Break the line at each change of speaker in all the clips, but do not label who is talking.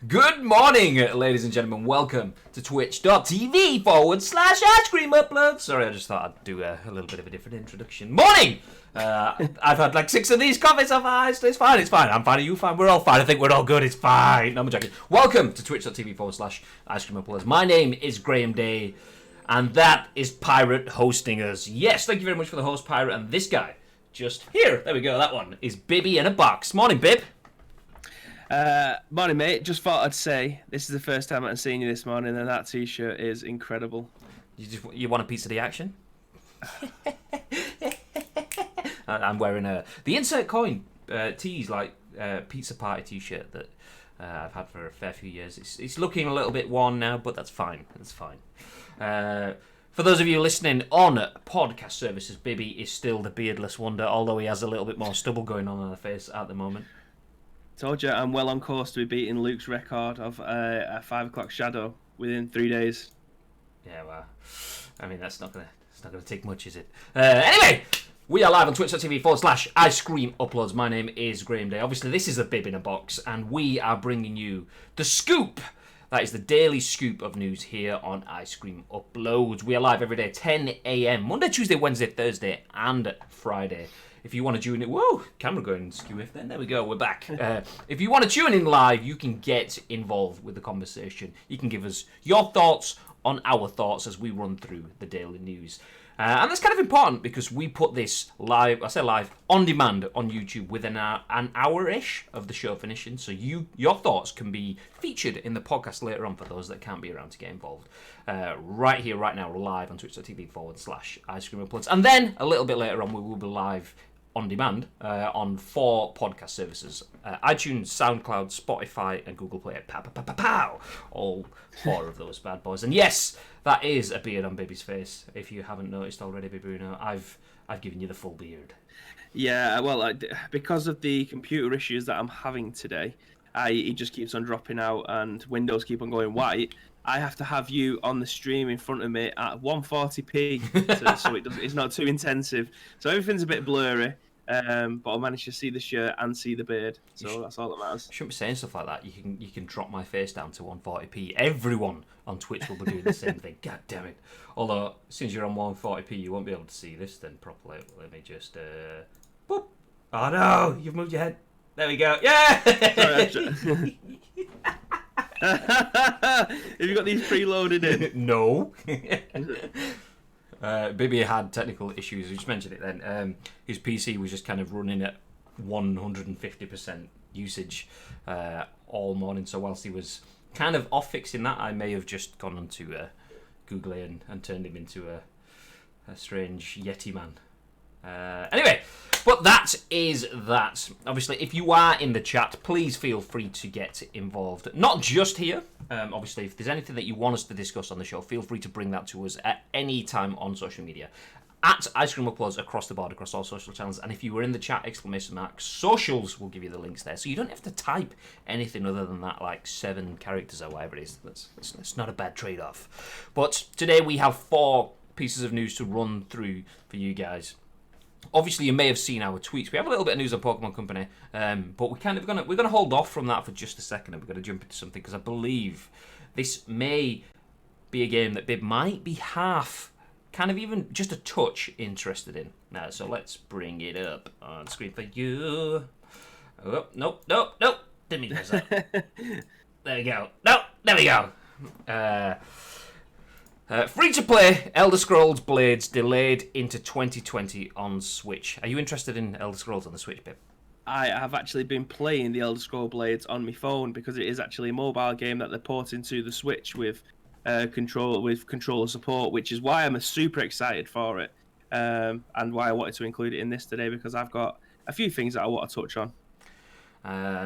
Good morning, ladies and gentlemen. Welcome to twitch.tv/ice cream upload. Sorry, I just thought I'd do a little bit of a different introduction. Morning! I've had like 6 of these coffees so far. It's fine, it's fine. I'm fine, are you fine? We're all fine. I think we're all good. It's fine. No, I'm joking. Welcome to twitch.tv/ice cream uploads. My name is Graham Day, and that is Pirate hosting us. Yes, thank you very much for the host, Pirate. And this guy, just here, there we go, that one, is Bibby in a box. Morning, Bib.
Morning, mate. Just thought I'd say this is the first time I've seen you this morning, and that t-shirt is incredible.
You want a piece of the action? I'm wearing the insert coin teased pizza party t-shirt that I've had for a fair few years. It's looking a little bit worn now, but that's fine. That's fine. For those of you listening on podcast services, Bibby is still the beardless wonder, although he has a little bit more stubble going on the face at the moment.
Told you, I'm well on course to be beating Luke's record of a 5 o'clock shadow within 3 days.
Yeah, well, I mean, that's not gonna take much, is it? Anyway, we are live on twitch.tv/ice cream uploads. My name is Graham Day. Obviously, this is a Bib in a box, and we are bringing you the scoop. That is the daily scoop of news here on Ice Cream Uploads. We are live every day, 10 a.m. Monday, Tuesday, Wednesday, Thursday, and Friday. If you want to tune in, whoa, camera going skew if then. There we go, we're back. If you want to tune in live, you can get involved with the conversation. You can give us your thoughts on our thoughts as we run through the daily news. And that's kind of important because we put this live, I say live, on demand on YouTube within an hour-ish of the show finishing. So your thoughts can be featured in the podcast later on for those that can't be around to get involved. Right here, right now, live on twitch.tv/ice cream uploads. And then a little bit later on, we will be live on demand on 4 podcast services: iTunes, SoundCloud, Spotify, and Google Play. Pow! All 4 of those bad boys. And yes, that is a beard on Bibby's face. If you haven't noticed already, Bruno, I've given you the full beard.
Yeah, well, because of the computer issues that I'm having today, it just keeps on dropping out, and Windows keep on going white. I have to have you on the stream in front of me at 140p, so it's not too intensive. So everything's a bit blurry. But I managed to see the shirt and see the beard, so that's all that matters.
You shouldn't be saying stuff like that. You can drop my face down to 140p. Everyone on Twitch will be doing the same thing. God damn it! Although since you're on 140p, you won't be able to see this then properly. Let me just boop. Oh no! You've moved your head. There we go. Yeah.
Sorry, have you got these preloaded in?
No. Bibby had technical issues. We just mentioned it then. His PC was just kind of running at 150% usage all morning. So whilst he was kind of off fixing that, I may have just gone onto Google and turned him into a strange Yeti man. Anyway, but that is that. Obviously, if you are in the chat, please feel free to get involved. Not just here. Obviously, if there's anything that you want us to discuss on the show, feel free to bring that to us at any time on social media. At Ice Cream Uploads across the board, across all social channels. And if you were in the chat, ! Socials will give you the links there. So you don't have to type anything other than that, like 7 characters or whatever it is. That's not a bad trade-off. But today we have 4 pieces of news to run through for you guys. Obviously, you may have seen our tweets. We have a little bit of news on Pokémon Company, but we're gonna hold off from that for just a second, and we're gonna jump into something because I believe this may be a game that Bib might be half, kind of even just a touch interested in. Now, so let's bring it up on screen for you. Oh, nope. Didn't mean to press that. There we go. No, there we go. Free-to-play Elder Scrolls Blades delayed into 2020 on Switch. Are you interested in Elder Scrolls on the Switch, Bib?
I have actually been playing the Elder Scrolls Blades on my phone because it is actually a mobile game that they're porting to the Switch with controller support, which is why I'm super excited for it, and why I wanted to include it in this today, because I've got a few things that I want to touch on.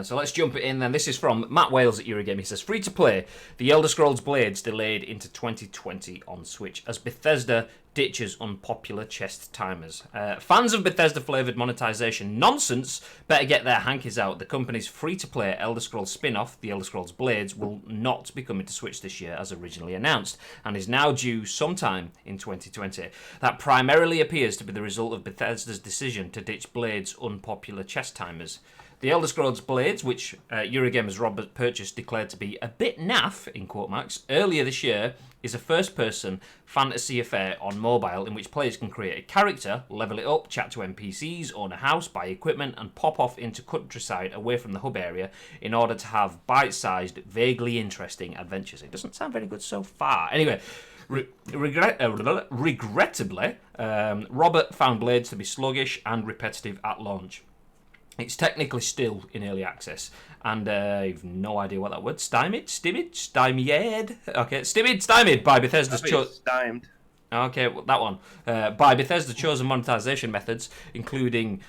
So let's jump in then. This is from Matt Wales at Eurogame. He says, free to play, The Elder Scrolls Blades delayed into 2020 on Switch as Bethesda ditches unpopular chest timers. Fans of Bethesda-flavoured monetization nonsense better get their hankies out. The company's free-to-play Elder Scrolls spin-off, The Elder Scrolls Blades, will not be coming to Switch this year as originally announced, and is now due sometime in 2020. That primarily appears to be the result of Bethesda's decision to ditch Blades' unpopular chest timers. The Elder Scrolls Blades, which Eurogamer's Robert purchased, declared to be a bit naff, in quote marks, earlier this year, is a first-person fantasy affair on mobile in which players can create a character, level it up, chat to NPCs, own a house, buy equipment, and pop off into countryside away from the hub area in order to have bite-sized, vaguely interesting adventures. It doesn't sound very good so far. Anyway, regrettably, Robert found Blades to be sluggish and repetitive at launch. It's technically still in early access, and I've no idea what that word. Stymied? Okay, stymied by Bethesda's
Stymied.
Okay, well, that one. By Bethesda's chosen monetization methods, including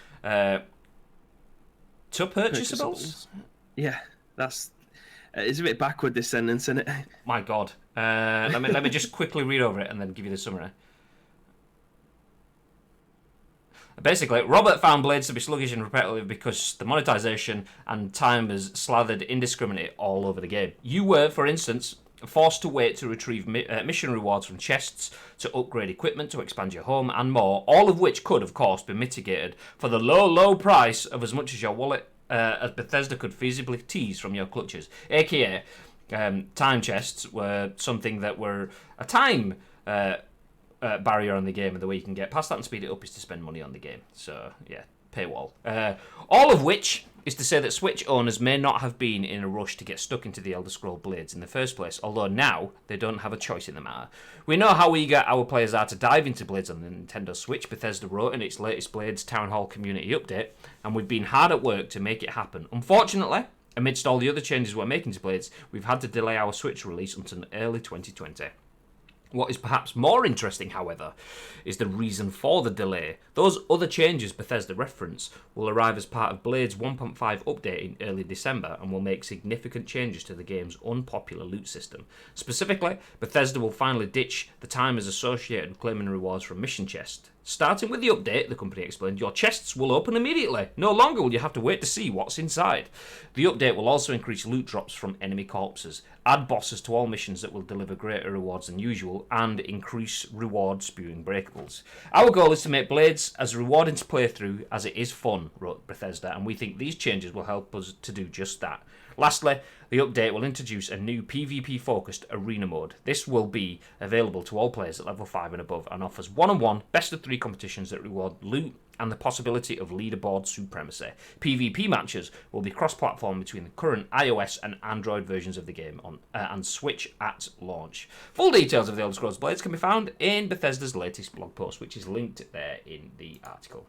purchasables?
Yeah, that's... it's a bit backward, this sentence, isn't it?
My God. Let me just quickly read over it and then give you the summary. Basically, Robert found Blades to be sluggish and repetitive because the monetization and timers slathered indiscriminately all over the game. You were, for instance, forced to wait to retrieve mission rewards from chests, to upgrade equipment, to expand your home, and more, all of which could, of course, be mitigated for the low, low price of as much as your wallet as Bethesda could feasibly tease from your clutches. AKA, time chests were something that were a time... barrier on the game, and the way you can get past that and speed it up is to spend money on the game. So, yeah, paywall. All of which is to say that Switch owners may not have been in a rush to get stuck into the Elder Scrolls Blades in the first place, although now they don't have a choice in the matter. We know how eager our players are to dive into Blades on the Nintendo Switch, Bethesda wrote in its latest Blades Town Hall community update, and we've been hard at work to make it happen. Unfortunately, amidst all the other changes we're making to Blades, we've had to delay our Switch release until early 2020. What is perhaps more interesting, however, is the reason for the delay. Those other changes Bethesda reference will arrive as part of Blades 1.5 update in early December and will make significant changes to the game's unpopular loot system. Specifically, Bethesda will finally ditch the timers associated with claiming rewards from mission chests. Starting with the update, the company explained, your chests will open immediately. No longer will you have to wait to see what's inside. The update will also increase loot drops from enemy corpses, add bosses to all missions that will deliver greater rewards than usual, and increase reward spewing breakables. Our goal is to make Blades as rewarding to play through as it is fun, wrote Bethesda, and we think these changes will help us to do just that. Lastly, the update will introduce a new PvP-focused arena mode. This will be available to all players at level 5 and above and offers one-on-one, best-of-3 competitions that reward loot and the possibility of leaderboard supremacy. PvP matches will be cross-platform between the current iOS and Android versions of the game and Switch at launch. Full details of the Elder Scrolls Blades can be found in Bethesda's latest blog post, which is linked there in the article.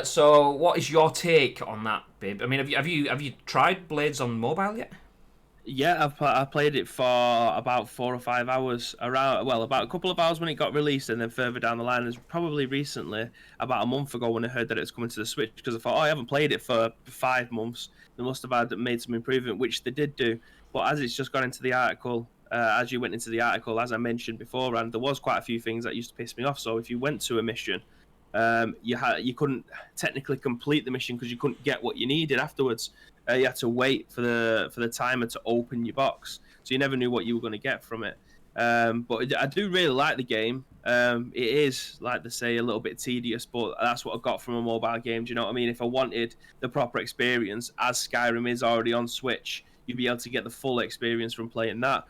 So, what is your take on that, Bib? I mean, have you tried Blades on mobile yet?
Yeah, I played it for about 4 or 5 hours, about a couple of hours when it got released, and then further down the line, is probably recently, about a month ago, when I heard that it was coming to the Switch, because I thought, I haven't played it for 5 months. They must have made some improvement, which they did do. But as it's just gone into the article, as you went into the article, as I mentioned beforehand, there was quite a few things that used to piss me off. So if you went to a mission, you couldn't technically complete the mission because you couldn't get what you needed afterwards. You had to wait for the timer to open your box, so you never knew what you were going to get from it. But I do really like the game. It is, like they say, a little bit tedious, but that's what I got from a mobile game. Do you know what I mean? If I wanted the proper experience, as Skyrim is already on Switch, you'd be able to get the full experience from playing that.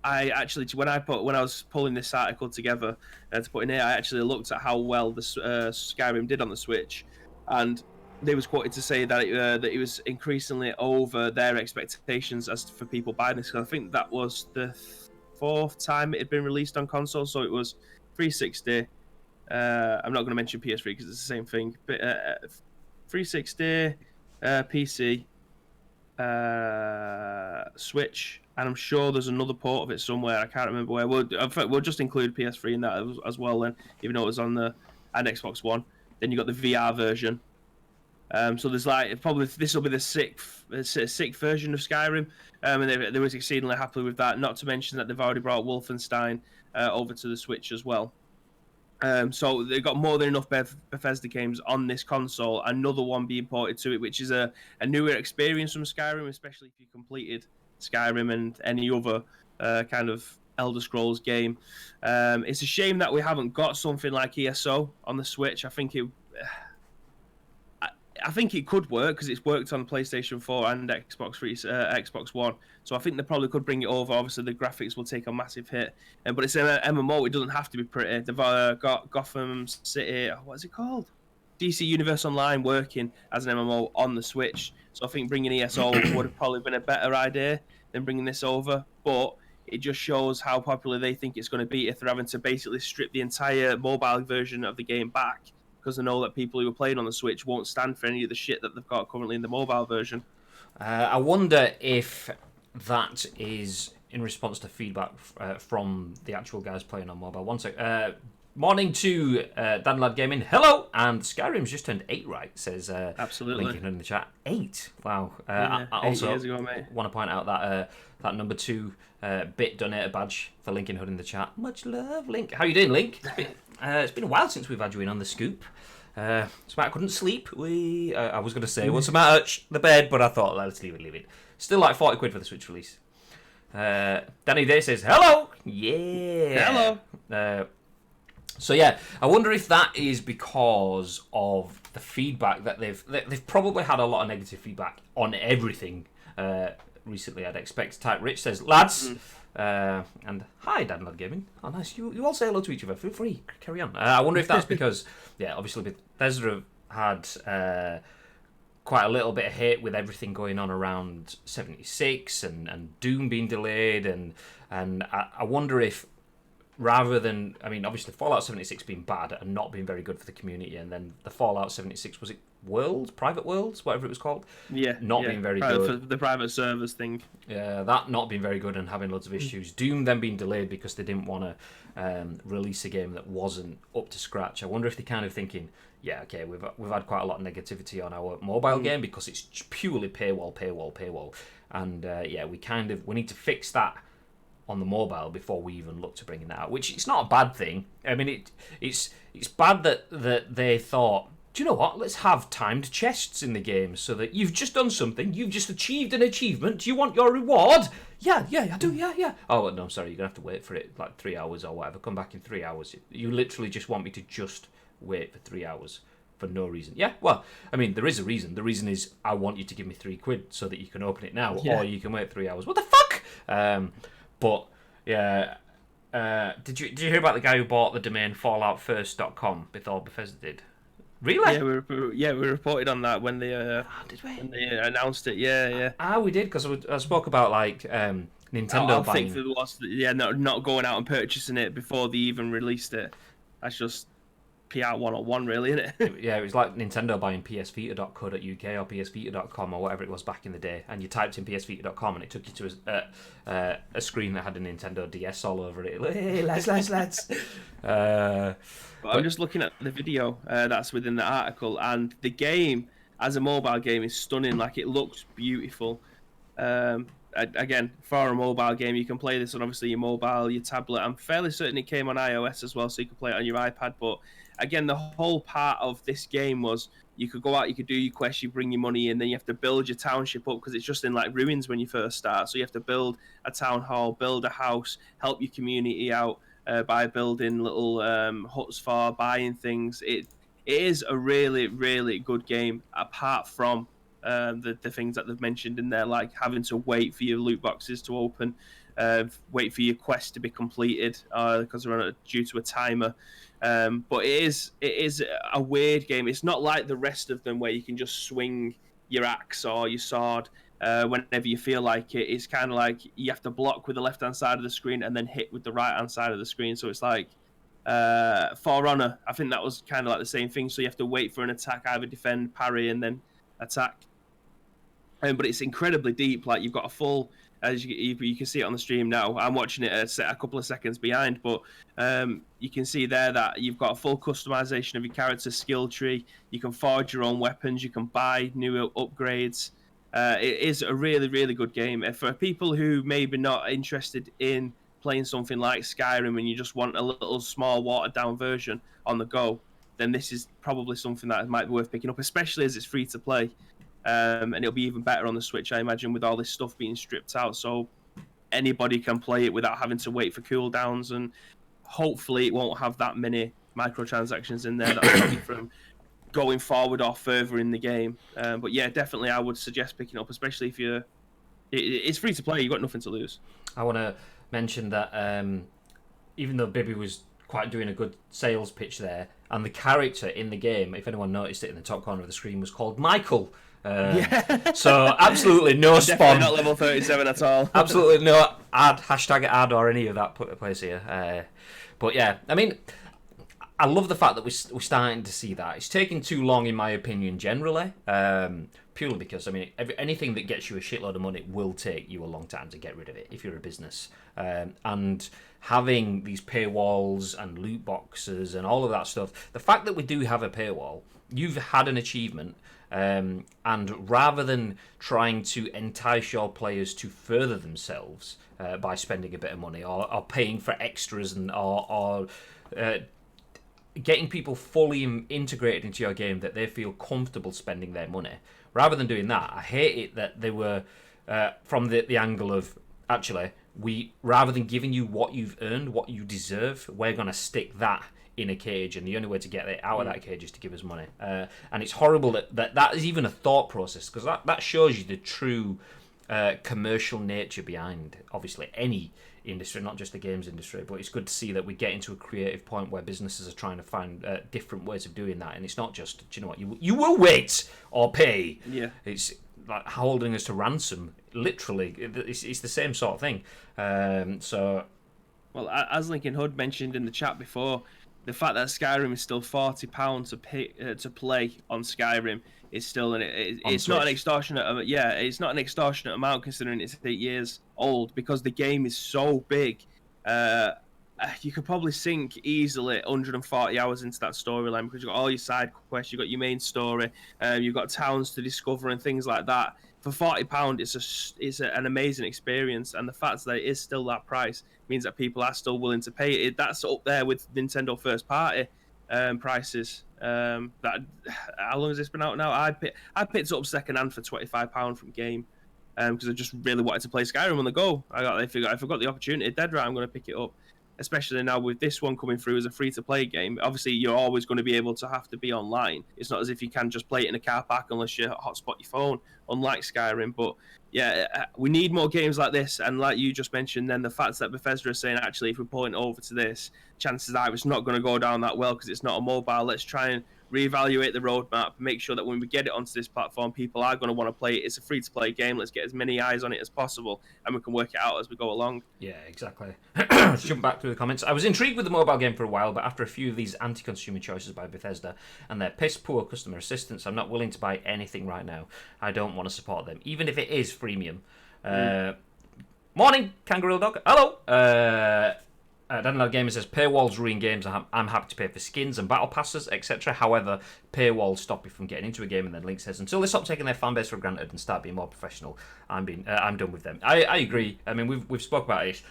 I actually, when I was pulling this article together to put in here, I actually looked at how well the Skyrim did on the Switch, and they was quoted to say that it was increasingly over their expectations as for people buying this. I think that was the 4th time it had been released on console, so it was 360. I'm not going to mention PS3 because it's the same thing, but 360, PC, Switch, and I'm sure there's another port of it somewhere. I can't remember where. We'll just include PS3 in that as well then, even though it was on and Xbox One. Then you got the VR version. So there's like probably this will be the sixth version of Skyrim, and they were exceedingly happy with that. Not to mention that they've already brought Wolfenstein over to the Switch as well. So they've got more than enough Bethesda games on this console. Another one being ported to it, which is a newer experience from Skyrim, especially if you completed Skyrim and any other kind of Elder Scrolls game. It's a shame that we haven't got something like ESO on the Switch. I think it could work because it's worked on PlayStation 4 and Xbox One. So I think they probably could bring it over. Obviously, the graphics will take a massive hit, but it's an MMO. It doesn't have to be pretty. They've got Gotham City. What is it called? DC Universe Online working as an MMO on the Switch. So I think bringing ESO would have probably been a better idea than bringing this over. But it just shows how popular they think it's going to be if they're having to basically strip the entire mobile version of the game back, because I know that people who are playing on the Switch won't stand for any of the shit that they've got currently in the mobile version.
I wonder if that is in response to feedback from the actual guys playing on mobile. One sec. Morning to Dan Lad Gaming. Hello! And Skyrim's just turned 8, right? Says
Absolutely.
Lincoln in the chat. 8? Wow.
Yeah,
I also
8 years ago, mate.
want to point out that that number 2 bit donator badge for Lincoln Hood in the chat. Much love, Link. How you doing, Link? It's been a while since we've had you in on the scoop. I couldn't sleep. I was going to say, what's the matter? The bed, but I thought, let's leave it. Still like 40 quid for the Switch release. Danny Day says, hello! Yeah!
Hello!
So yeah, I wonder if that is because of the feedback that they've probably had a lot of negative feedback on everything recently, I'd expect. Type Rich says, lads... and hi, Dan Lad Gaming. Oh, nice. You all say hello to each other. Feel free. Carry on. I wonder if that's because, yeah, obviously Bethesda have had quite a little bit of hate with everything going on around 76 and Doom being delayed, and I wonder if rather than, I mean, obviously Fallout 76 being bad and not being very good for the community, and then the Fallout 76, was it Private Worlds, whatever it was called?
Yeah.
Not being very good.
The private servers thing.
Yeah, that not being very good and having loads of issues. Doom then being delayed because they didn't want to release a game that wasn't up to scratch. I wonder if they're kind of thinking, yeah, okay, we've had quite a lot of negativity on our mobile game because it's purely paywall. And yeah, we need to fix that on the mobile before we even look to bringing that out, which it's not a bad thing. I mean, it's bad that they thought, do you know what, let's have timed chests in the game so that you've just done something, you've just achieved an achievement, do you want your reward? Yeah, I do, yeah. Oh, no, I'm sorry, you're going to have to wait for it like 3 hours or whatever, come back in 3 hours. You literally just want me to just wait for 3 hours for no reason. Yeah, well, I mean, there is a reason. The reason is I want you to give me £3 so that you can open it now, or you can wait 3 hours. What the fuck? But yeah, did you hear about the guy who bought the domain falloutfirst.com before Bethesda did? Really?
Yeah, we reported on that when they
did we?
when they announced it. Yeah.
We did, because I spoke about like Nintendo
I
buying.
think there was not going out and purchasing it before they even released it. That's just PR 101, really, isn't it?
Yeah, it was like Nintendo buying psvita.co.uk or psvita.com or whatever it was back in the day, and you typed in psvita.com and it took you to a screen that had a Nintendo DS all over it. Hey, lads.
But I'm just looking at the video that's within the article, and the game as a mobile game is stunning. Like, it looks beautiful. Again, for a mobile game, you can play this on obviously your mobile, your tablet. I'm fairly certain it came on iOS as well, so you can play it on your iPad. But again, the whole part of this game was you could go out, you could do your quests, you bring your money in, then you have to build your township up because it's just in like ruins when you first start. So you have to build a town hall, build a house, help your community out by building little huts for buying things. It is a really, really good game, apart from the things that they've mentioned in there, like having to wait for your loot boxes to open, wait for your quest to be completed because they're due to a timer. But it is a weird game. It's not like the rest of them where you can just swing your axe or your sword whenever you feel like it. It's kind of like you have to block with the left hand side of the screen and then hit with the right hand side of the screen. So it's like For Honor, I think that was kind of like the same thing. So you have to wait for an attack, either defend, parry, and then attack. But it's incredibly deep. Like, you've got a full as you can see it on the stream now. I'm watching it a couple of seconds behind, but you can see there that you've got a full customization of your character's skill tree. You can forge your own weapons. You can buy new upgrades. It is a really, really good game. For people who maybe not interested in playing something like Skyrim and you just want a little small watered down version on the go, then this is probably something that might be worth picking up, especially as it's free to play. And it'll be even better on the Switch, I imagine, with all this stuff being stripped out. So anybody can play it without having to wait for cooldowns, and hopefully it won't have that many microtransactions in there that stop you from going forward or further in the game. But yeah, definitely I would suggest picking up, especially if it's free to play, you've got nothing to lose.
I want to mention that even though Bibby was quite doing a good sales pitch there, and the character in the game, if anyone noticed it in the top corner of the screen, was called Michael. So absolutely no spawn.
Definitely not level 37 at all.
Absolutely no hashtag ad or any of that put in place here. But yeah, I mean, I love the fact that we're starting to see that. It's taking too long, in my opinion, generally. Purely because, I mean, anything that gets you a shitload of money will take you a long time to get rid of it if you're a business. And having these paywalls and loot boxes and all of that stuff, the fact that we do have a paywall, you've had an achievement, and rather than trying to entice your players to further themselves by spending a bit of money or paying for extras or getting people fully integrated into your game that they feel comfortable spending their money. Rather than doing that, I hate it that they were from the angle of, actually, rather than giving you what you've earned, what you deserve, we're going to stick that in a cage, and the only way to get it out of that cage is to give us money. And it's horrible that is even a thought process, because that shows you the true commercial nature behind, obviously, any industry, not just the games industry. But it's good to see that we get into a creative point where businesses are trying to find different ways of doing that, and it's not just, do you know what, you will wait or pay.
Yeah,
it's like holding us to ransom. Literally, it's the same sort of thing. So,
well, as Lincoln Hood mentioned in the chat before, the fact that Skyrim is still £40 to play on Skyrim is still it's not an extortionate. Yeah, it's not an extortionate amount considering it's 8 years old, because the game is so big. You could probably sink easily 140 hours into that storyline, because you've got all your side quests, you've got your main story, you've got towns to discover and things like that. For £40, it's an amazing experience, and the fact that it is still that price means that people are still willing to pay it. That's up there with Nintendo first party prices. How long has this been out now? I picked it up second hand for £25 from Game, because I just really wanted to play Skyrim on the go. If I forgot the opportunity, dead right, I'm going to pick it up. Especially now with this one coming through as a free-to-play game. Obviously, you're always going to be able to have to be online. It's not as if you can just play it in a car park unless you hotspot your phone, unlike Skyrim. But yeah, we need more games like this. And like you just mentioned, then the fact that Bethesda is saying, actually, if we point over to this, chances are it's not going to go down that well because it's not a mobile. Let's try and reevaluate the roadmap, make sure that when we get it onto this platform, people are going to want to play it. It's a free-to-play game. Let's get as many eyes on it as possible, and we can work it out as we go along.
Yeah, exactly. Let's jump back through the comments. I was intrigued with the mobile game for a while, but after a few of these anti-consumer choices by Bethesda and their piss-poor customer assistance, I'm not willing to buy anything right now. I don't want to support them, even if it is freemium. Morning, Kangaroo Dog. Hello. Daniel Gamer says, paywalls ruin games. I'm happy to pay for skins and battle passes, etc. However, paywalls stop you from getting into a game. And then Link says, until they stop taking their fan base for granted and start being more professional, I'm done with them. I agree. I mean, we've spoke about it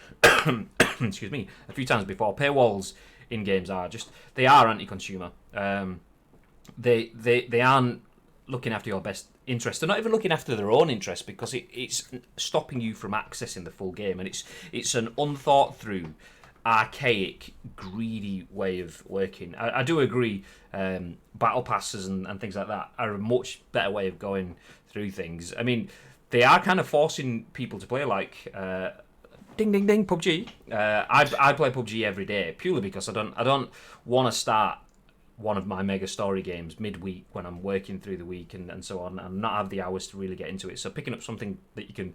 excuse me, a few times before. Paywalls in games are they are anti-consumer. They aren't looking after your best interest. They're not even looking after their own interest, because it's stopping you from accessing the full game, and it's an unthought through, archaic, greedy way of working. I do agree, battle passes and things like that are a much better way of going through things. I mean, they are kind of forcing people to play like ding ding ding PUBG. I play PUBG every day purely because I don't want to start one of my mega story games midweek when I'm working through the week and so on, and not have the hours to really get into it. So picking up something that you can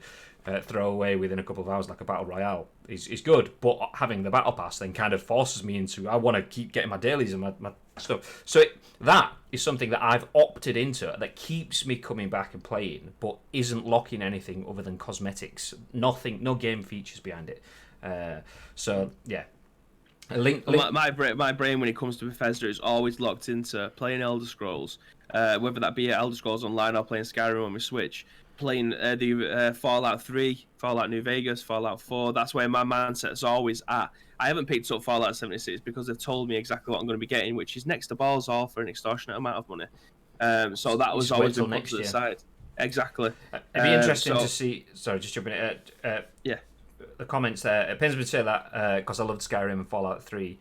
throw away within a couple of hours, like a battle royale, is good. But having the battle pass then kind of forces me into, I want to keep getting my dailies and my stuff. So that is something that I've opted into that keeps me coming back and playing, but isn't locking anything other than cosmetics. Nothing, no game features behind it. So yeah.
My brain when it comes to Bethesda is always locked into playing Elder Scrolls, whether that be Elder Scrolls Online or playing Skyrim on my Switch, playing the Fallout 3, Fallout New Vegas, Fallout 4. That's where my mindset is always at. I haven't picked up Fallout 76 because they've told me exactly what I'm going to be getting, which is next to balls all for an extortionate amount of money. So that was always been put to the side. Exactly.
It'd be interesting to see. Sorry, just jumping in.
Yeah.
The comments there. It pains me to say that because I loved Skyrim and Fallout 3.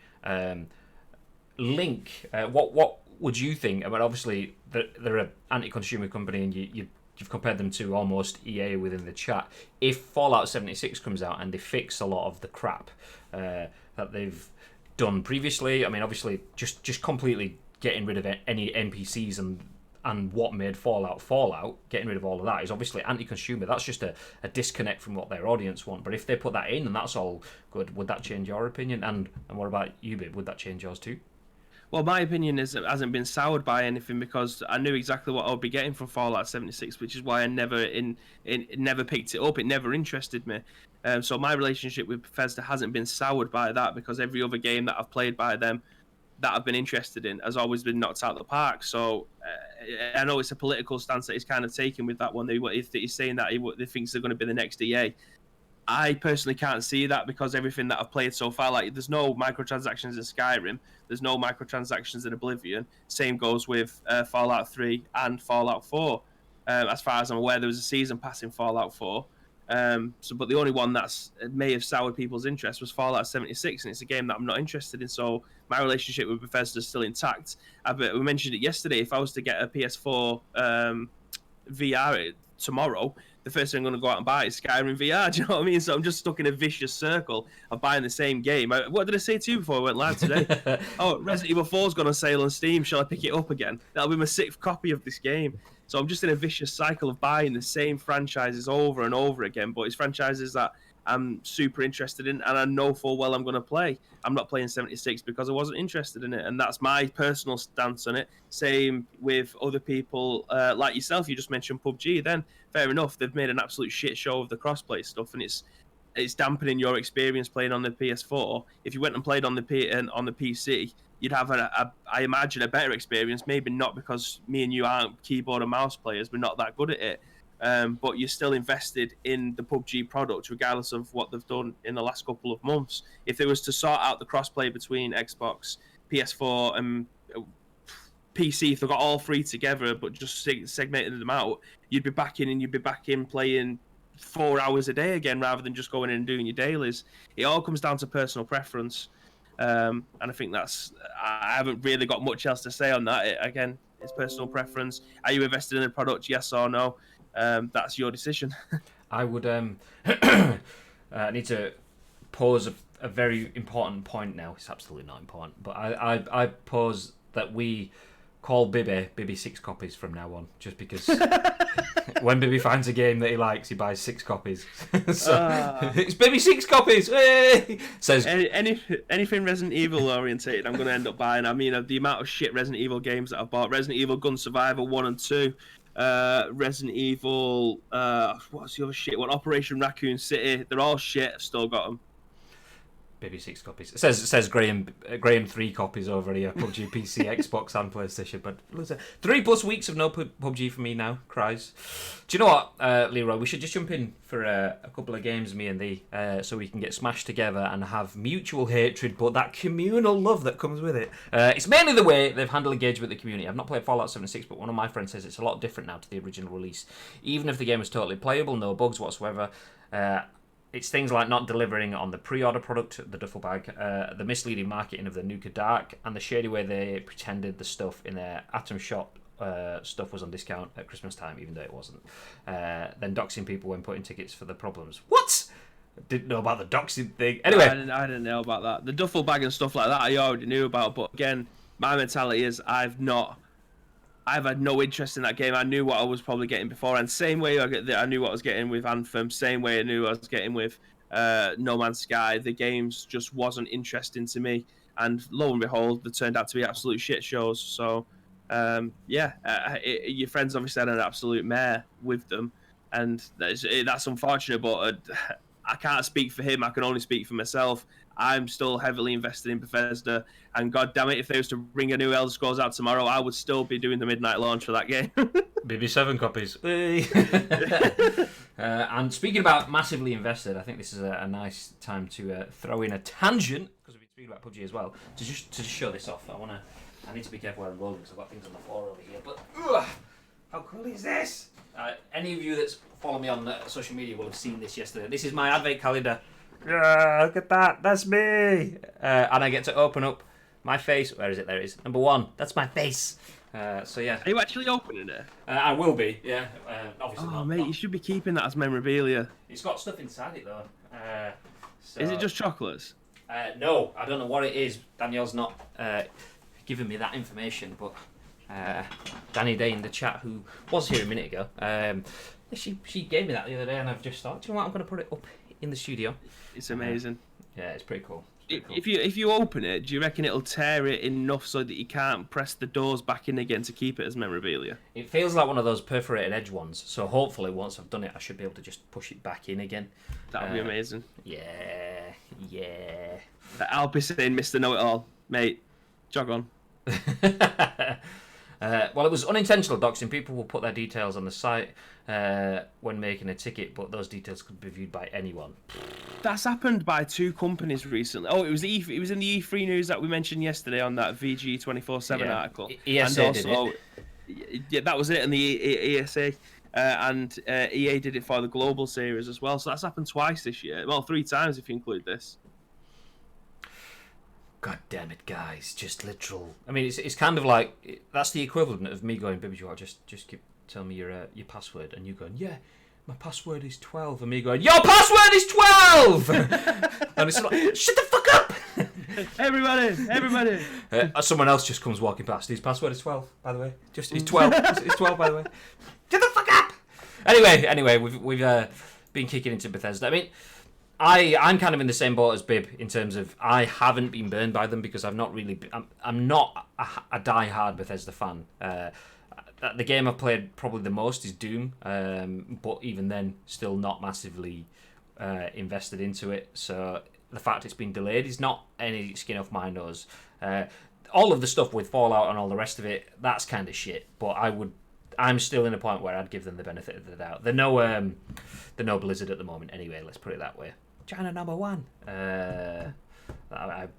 Link, what would you think? I mean, obviously they're an anti-consumer company, and you've compared them to almost EA within the chat. If Fallout 76 comes out and they fix a lot of the crap that they've done previously, I mean, obviously just completely getting rid of any NPCs and what made Fallout, getting rid of all of that is obviously anti-consumer. That's just a disconnect from what their audience want. But if they put that in and that's all good, would that change your opinion? And what about you, Bib? Would that change yours too?
Well, my opinion hasn't been soured by anything because I knew exactly what I would be getting from Fallout 76, which is why I never picked it up. It never interested me. So my relationship with Bethesda hasn't been soured by that because every other game that I've played by them that I've been interested in has always been knocked out of the park. So I know it's a political stance that he's kind of taken with that one. He's saying that he thinks they're going to be the next EA. I personally can't see that because everything that I've played so far, like there's no microtransactions in Skyrim, there's no microtransactions in Oblivion. Same goes with Fallout 3 and Fallout 4. As far as I'm aware, there was a season pass in Fallout 4. But the only one that's may have soured people's interest was Fallout 76, and it's a game that I'm not interested in. So my relationship with Bethesda is still intact. We mentioned it yesterday. If I was to get a PS4 VR tomorrow, the first thing I'm going to go out and buy is Skyrim VR. Do you know what I mean? So I'm just stuck in a vicious circle of buying the same game. What did I say to you before I went live today? Oh, Resident Evil 4's gone on sale on Steam. Shall I pick it up again? That'll be my 6th copy of this game. So I'm just in a vicious cycle of buying the same franchises over and over again. But it's franchises that I'm super interested in, and I know full well I'm going to play. I'm not playing 76 because I wasn't interested in it, and that's my personal stance on it. Same with other people like yourself. You just mentioned PUBG. Then fair enough, they've made an absolute shit show of the crossplay stuff, and it's dampening your experience playing on the PS4. If you went and played on the PC, you'd have I imagine a better experience. Maybe not because me and you aren't keyboard and mouse players. We're not that good at it. But you're still invested in the PUBG product, regardless of what they've done in the last couple of months. If they was to sort out the crossplay between Xbox, PS4, and PC, if they got all three together, but just segmented them out, you'd be back in playing 4 hours a day again, rather than just going in and doing your dailies. It all comes down to personal preference, and I think I haven't really got much else to say on that. Again, it's personal preference. Are you invested in a product? Yes or no? That's your decision.
I would need to pose a very important point now. It's absolutely not important, but I pose that we call Bibby 6 copies from now on, just because when Bibby finds a game that he likes, he buys 6 copies. So it's Bibby 6 copies. Hey! Says
anything Resident Evil orientated, I'm going to end up buying. I mean, the amount of shit Resident Evil games that I've bought: Resident Evil Gun Survivor 1 and 2. Resident Evil, what's the other shit one? Operation Raccoon City. They're all shit. I've still got them.
Maybe 6 copies. It says Graham 3 copies over here. PUBG, PC, Xbox, and PlayStation. But 3+ weeks of no PUBG for me now. Cries. Do you know what, Leroy? We should just jump in for a couple of games, me and thee, so we can get smashed together and have mutual hatred, but that communal love that comes with it. It's mainly the way they've handled engagement with the community. I've not played Fallout 76, but one of my friends says it's a lot different now to the original release. Even if the game is totally playable, no bugs whatsoever. It's things like not delivering on the pre-order product, the duffel bag, the misleading marketing of the Nuka Dark, and the shady way they pretended the stuff in their Atom Shop stuff was on discount at Christmas time, even though it wasn't. Then doxing people when putting tickets for the problems. What? Didn't know about the doxing thing. Anyway,
I didn't know about that. The duffel bag and stuff like that I already knew about, but again, my mentality is I've had no interest in that game. I knew what I was probably getting before, and same way I knew what I was getting with Anthem, same way I knew I was getting with No Man's Sky. The games just wasn't interesting to me. and lo and behold, they turned out to be absolute shit shows. So, your friends obviously had an absolute mare with them, and that's unfortunate. But I can't speak for him. I can only speak for myself. I'm still heavily invested in Bethesda, and god damn it, if they was to bring a new Elder Scrolls out tomorrow, I would still be doing the midnight launch for that game.
BB7 copies. And speaking about massively invested, I think this is a nice time to throw in a tangent, because we've been speaking about PUBG as well, to just show this off. I need to be careful where I'm rolling because I've got things on the floor over here. But how cool is this? Any of you that's follow me on social media will have seen this yesterday. This is my advent calendar. Look at that. That's me. And I get to open up my face. Where is it? There it is. Number 1. That's my face. So yeah.
Are you actually opening it?
I will be. Yeah. Obviously.
Oh mate, you should be keeping that as memorabilia.
It's got stuff inside it though. So...
Is it just chocolates?
No, I don't know what it is. Danielle's not giving me that information, but Danny Day in the chat, who was here a minute ago, she gave me that the other day, and I've just thought, do you know what? I'm going to put it up in the studio.
It's amazing.
Yeah, it's pretty cool.
If you open it, do you reckon it'll tear it enough so that you can't press the doors back in again to keep it as memorabilia?
It feels like one of those perforated edge ones, so hopefully once I've done it, I should be able to just push it back in again.
That would be amazing.
Yeah.
I'll be saying, Mr. Know-It-All, mate, jog on.
Well, it was unintentional doxing. People will put their details on the site when making a ticket, but those details could be viewed by anyone.
That's happened by 2 companies recently. Oh, it was in the E3 news that we mentioned yesterday on that VG 24/7 article.
ESA
and also,
did it.
Yeah, that was it, and the ESA. And EA did it for the Global Series as well. So that's happened twice this year. Well, 3 times if you include this.
God damn it, guys! Just literal. I mean, it's kind of like that's the equivalent of me going, "Baby Joe, just tell me your password," and you going, "Yeah, my password is 12," and me going, "Your password is 12," and it's like, "Shut the fuck up!"
Everybody.
Someone else just comes walking past. His password is 12, by the way. It's 12. It's 12, by the way. Shut the fuck up! Anyway, we've been kicking into Bethesda. I mean, I'm kind of in the same boat as Bib in terms of I haven't been burned by them because I'm not a die-hard Bethesda fan. The game I've played probably the most is Doom, but even then, still not massively invested into it. So the fact it's been delayed is not any skin off my nose. All of the stuff with Fallout and all the rest of it, that's kind of shit. But I'm still in a point where I'd give them the benefit of the doubt. They're no Blizzard at the moment anyway. Let's put it that way. China number 1. I've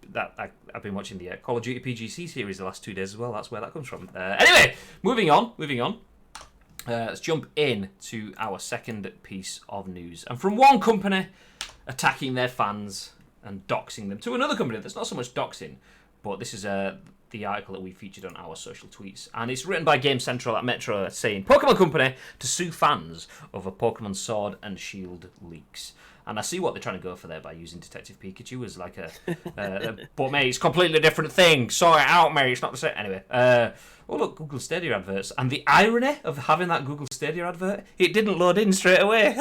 been watching the Call of Duty PGC series the last 2 days as well. That's where that comes from. Anyway, moving on. Let's jump in to our second piece of news. And from one company attacking their fans and doxing them to another company that's not so much doxing, but this is the article that we featured on our social tweets. And it's written by Gamecentral at McWherto saying, Pokémon Company to sue fans over Pokémon Sword and Shield leaks. And I see what they're trying to go for there by using Detective Pikachu as like but mate, it's a completely different thing. Sort it out, mate. It's not the same. Anyway, oh look, Google Stadia adverts. And the irony of having that Google Stadia advert, it didn't load in straight away.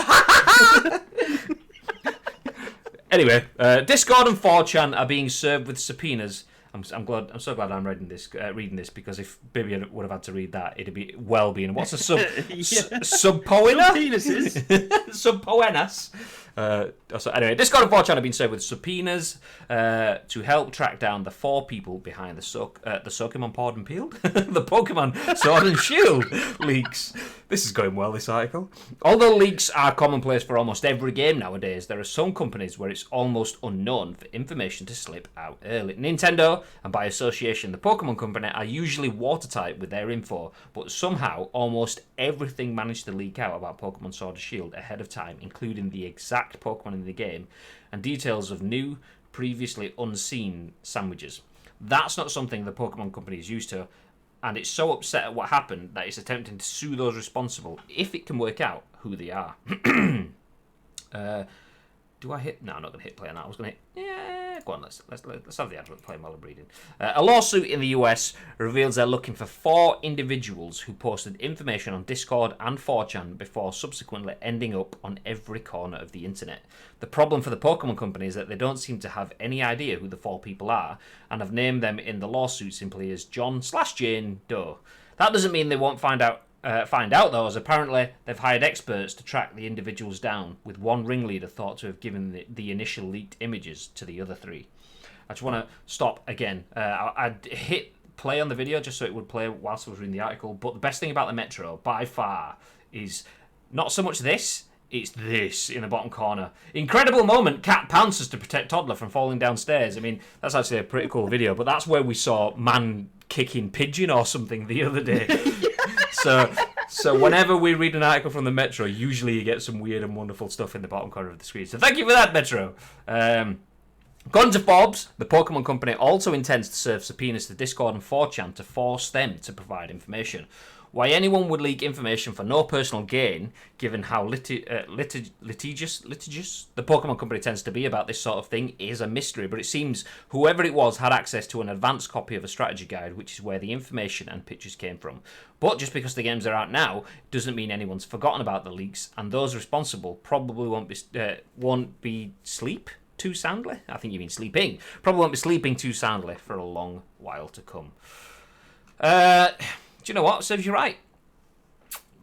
Anyway, Discord and 4chan are being served with subpoenas. I'm so glad I'm reading this because if Bibi would have had to read that, it'd be well-being. What's a subpoena? Subpoenas. So anyway, Discord and 4chan have been served with subpoenas to help track down the 4 people behind the Pokemon Sword and Shield, the Pokemon Sword and Shield leaks. This is going well, this article. Although leaks are commonplace for almost every game nowadays, there are some companies where it's almost unknown for information to slip out early. Nintendo, and by association the Pokémon Company, are usually watertight with their info, but somehow almost everything managed to leak out about Pokémon Sword and Shield ahead of time, including the exact Pokemon in the game and details of new, previously unseen sandwiches. That's not something the Pokemon Company is used to, and it's so upset at what happened that it's attempting to sue those responsible if it can work out who they are. Do I hit? No, I'm not going to hit play on that. I was going to hit... Yeah. Go on, let's have the advert playing while I'm reading. A lawsuit in the US reveals they're looking for 4 individuals who posted information on Discord and 4chan before subsequently ending up on every corner of the internet. The problem for the Pokémon Company is that they don't seem to have any idea who the 4 people are, and have named them in the lawsuit simply as John/Jane Doe. That doesn't mean they won't find out though, as apparently they've hired experts to track the individuals down, with one ringleader thought to have given the initial leaked images to the other 3. I just want to stop again. I'd hit play on the video just so it would play whilst I was reading the article, but the best thing about the Metro, by far, is not so much this, it's this in the bottom corner. Incredible moment, cat pounces to protect toddler from falling downstairs. I mean, that's actually a pretty cool video, but that's where we saw man kicking pigeon or something the other day. So whenever we read an article from the Metro, usually you get some weird and wonderful stuff in the bottom corner of the screen. So thank you for that, Metro. According to Forbes, the Pokémon Company also intends to serve subpoenas to Discord and 4chan to force them to provide information. Why anyone would leak information for no personal gain, given how litigious the Pokémon Company tends to be about this sort of thing, is a mystery, but it seems whoever it was had access to an advanced copy of a strategy guide, which is where the information and pictures came from. But just because the games are out now doesn't mean anyone's forgotten about the leaks, and those responsible probably won't be sleep too soundly. I think you mean sleeping. Probably won't be sleeping too soundly for a long while to come. Do you know what? Serves you right.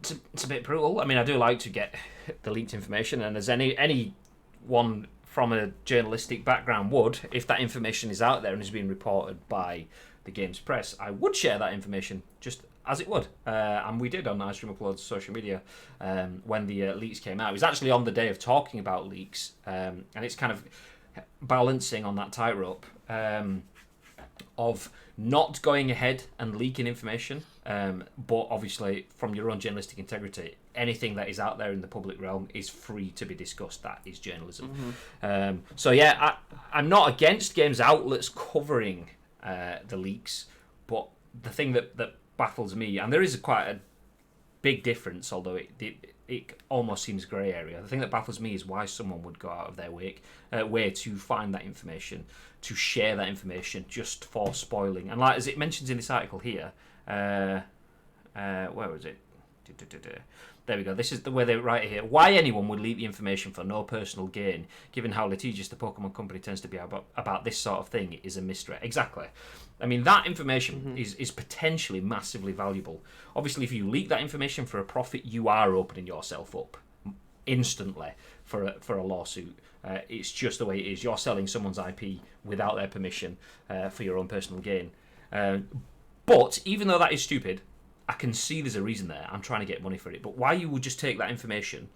It's a bit brutal. I mean, I do like to get the leaked information, and as anyone from a journalistic background would, if that information is out there and is being reported by the game's press, I would share that information just as it would. And we did on iStream Upload's social media when the leaks came out. It was actually on the day of talking about leaks, and it's kind of balancing on that tightrope of not going ahead and leaking information, but obviously from your own journalistic integrity, anything that is out there in the public realm is free to be discussed. That is journalism. So yeah, I'm not against games outlets covering the leaks, but the thing that baffles me, and there is quite a big difference, although it almost seems grey area. The thing that baffles me is why someone would go out of their way to find that information, to share that information just for spoiling. And like as it mentions in this article here, where was it? There we go. This is the way they write it here. Why anyone would leak the information for no personal gain, given how litigious the Pokemon Company tends to be about this sort of thing, is a mystery. Exactly. I mean, that information is potentially massively valuable. Obviously, if you leak that information for a profit, you are opening yourself up instantly for a lawsuit. It's just the way it is. You're selling someone's IP without their permission for your own personal gain. But even though that is stupid, I can see there's a reason there. I'm trying to get money for it. But why you would just take that information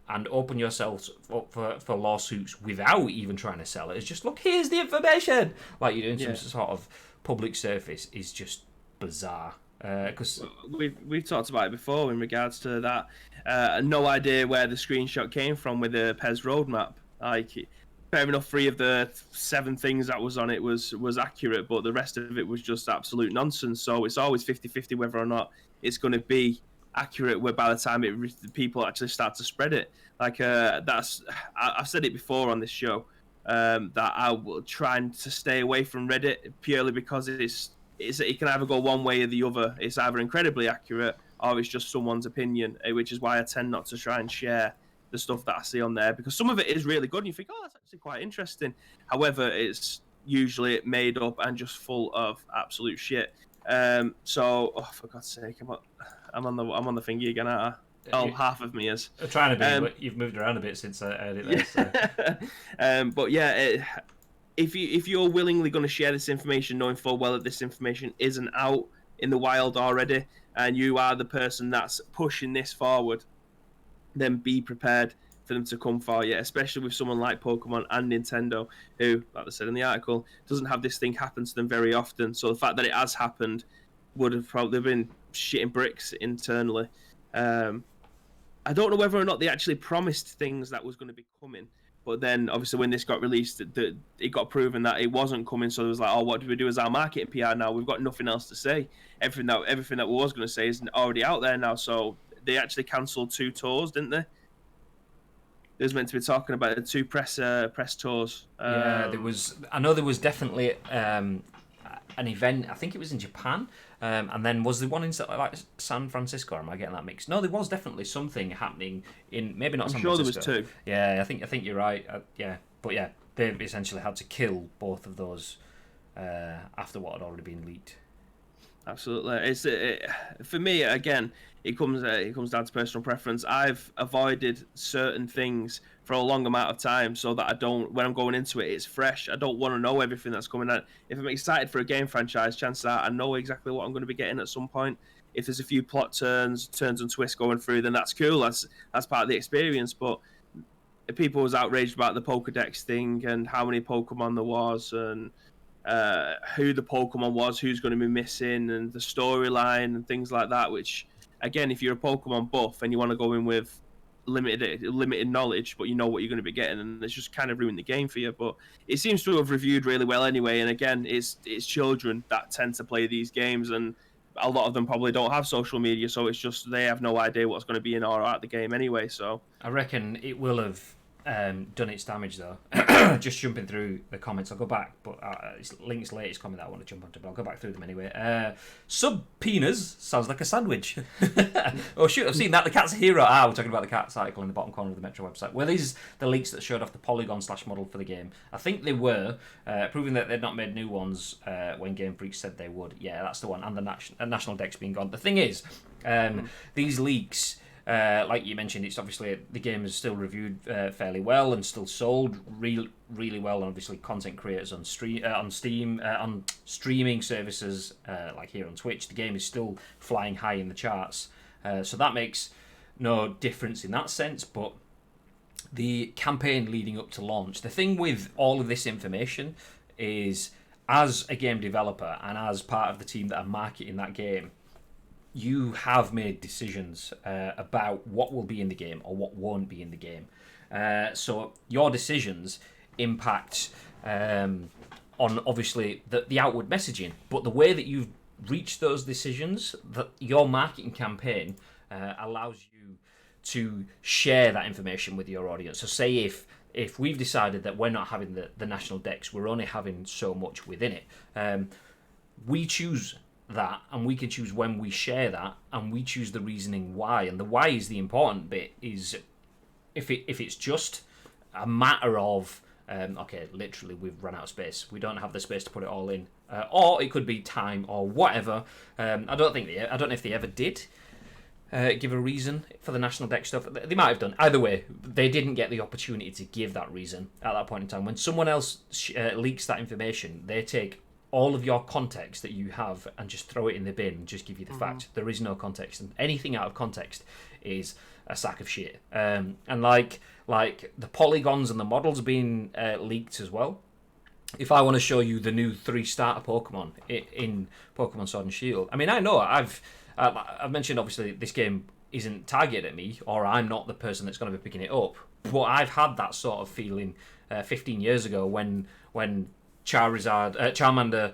and open yourselves up for lawsuits without even trying to sell it is just, look, here's the information. Like you're doing some sort of public service is just bizarre. Because
we've talked about it before in regards to that. No idea where the screenshot came from with the PES roadmap. Like, fair enough, 3 of the 7 things that was on it was accurate, but the rest of it was just absolute nonsense. So it's always 50-50 whether or not it's going to be accurate. Where by the time people actually start to spread it, like I've said it before on this show, that I will try to stay away from Reddit purely because it can either go one way or the other. It's either incredibly accurate or it's just someone's opinion, which is why I tend not to try and share the stuff that I see on there, because some of it is really good and you think, oh, that's actually quite interesting. However, it's usually made up and just full of absolute shit. So, for God's sake, I'm on the thingy again, aren't I? Oh, half of me is.
I'm trying to be, but you've moved around a bit since I heard it there. So.
But yeah, if you're willingly going to share this information, knowing full well that this information isn't out in the wild already, and you are the person that's pushing this forward, then be prepared for them to come for you, especially with someone like Pokemon and Nintendo, who, like I said in the article, doesn't have this thing happen to them very often. So the fact that it has happened would have probably been shitting bricks internally. I don't know whether or not they actually promised things that was going to be coming, but then obviously when this got released, it got proven that it wasn't coming. So it was like, oh, what do we do as our marketing PR now? We've got nothing else to say. Everything that we was going to say is already out there now. So they actually cancelled 2 tours, didn't they? They was meant to be talking about the 2 press tours.
Yeah, there was. I know there was definitely an event. I think it was in Japan, and then was there one in like San Francisco? Or am I getting that mixed? No, there was definitely something happening in maybe not
I'm
San
sure
Francisco.
there was 2.
Yeah, I think you're right. Yeah, but yeah, they essentially had to kill both of those after what had already been leaked.
Absolutely, for me again. It comes down to personal preference. I've avoided certain things for a long amount of time so that I don't, when I'm going into it, it's fresh. I don't want to know everything that's coming out. If I'm excited for a game franchise, chances are I know exactly what I'm going to be getting at some point. If there's a few plot turns and twists going through, then that's cool. That's part of the experience. But people was outraged about the Pokedex thing and how many Pokemon there was and who the Pokemon was, who's going to be missing, and the storyline and things like that. Which, again, if you're a Pokemon buff and you want to go in with limited knowledge, but you know what you're going to be getting, and it's just kind of ruined the game for you. But it seems to have reviewed really well anyway. And again, it's children that tend to play these games, and a lot of them probably don't have social media, so it's just they have no idea what's going to be in or out the game anyway. So
I reckon it will have done its damage though. Just jumping through the comments, I'll go back, but it's Link's latest comment that I want to jump onto, but I'll go back through them anyway. Subpoenas sounds like a sandwich. Oh shoot, I've seen that. The cat's a hero. We're talking about the cat's article in the bottom corner of the Metro website. Were these the leaks that showed off the polygon/model for the game? I think they were, proving that they'd not made new ones when Game Freak said they would. Yeah, that's the one. And the national dex being gone. The thing is, these leaks. Like you mentioned, it's obviously the game is still reviewed fairly well and still sold really well, and obviously content creators on Steam, on streaming services like here on Twitch, the game is still flying high in the charts. So that makes no difference in that sense. But the campaign leading up to launch, the thing with all of this information is, as a game developer and as part of the team that are marketing that game, you have made decisions about what will be in the game or what won't be in the game. So your decisions impact on obviously the outward messaging, but the way that you've reached those decisions, that your marketing campaign allows you to share that information with your audience. So say if we've decided that we're not having the national dex, we're only having so much within it, we choose that, and we can choose when we share that, and we choose the reasoning why. And the why is the important bit. Is if it's just a matter of okay, literally we've run out of space, we don't have the space to put it all in, or it could be time or whatever. I don't know if they ever did give a reason for the national dex stuff. They might have done. Either way, they didn't get the opportunity to give that reason at that point in time. When someone else leaks that information, they take all of your context that you have and just throw it in the bin and just give you the fact. There is no context, and anything out of context is a sack of shit. And like the polygons and the models being leaked as well. If I want to show you the new 3 starter Pokemon in Pokemon Sword and Shield, I mean, I know I've mentioned obviously this game isn't targeted at me, or I'm not the person that's going to be picking it up, but I've had that sort of feeling 15 years ago when Charizard, Charmander,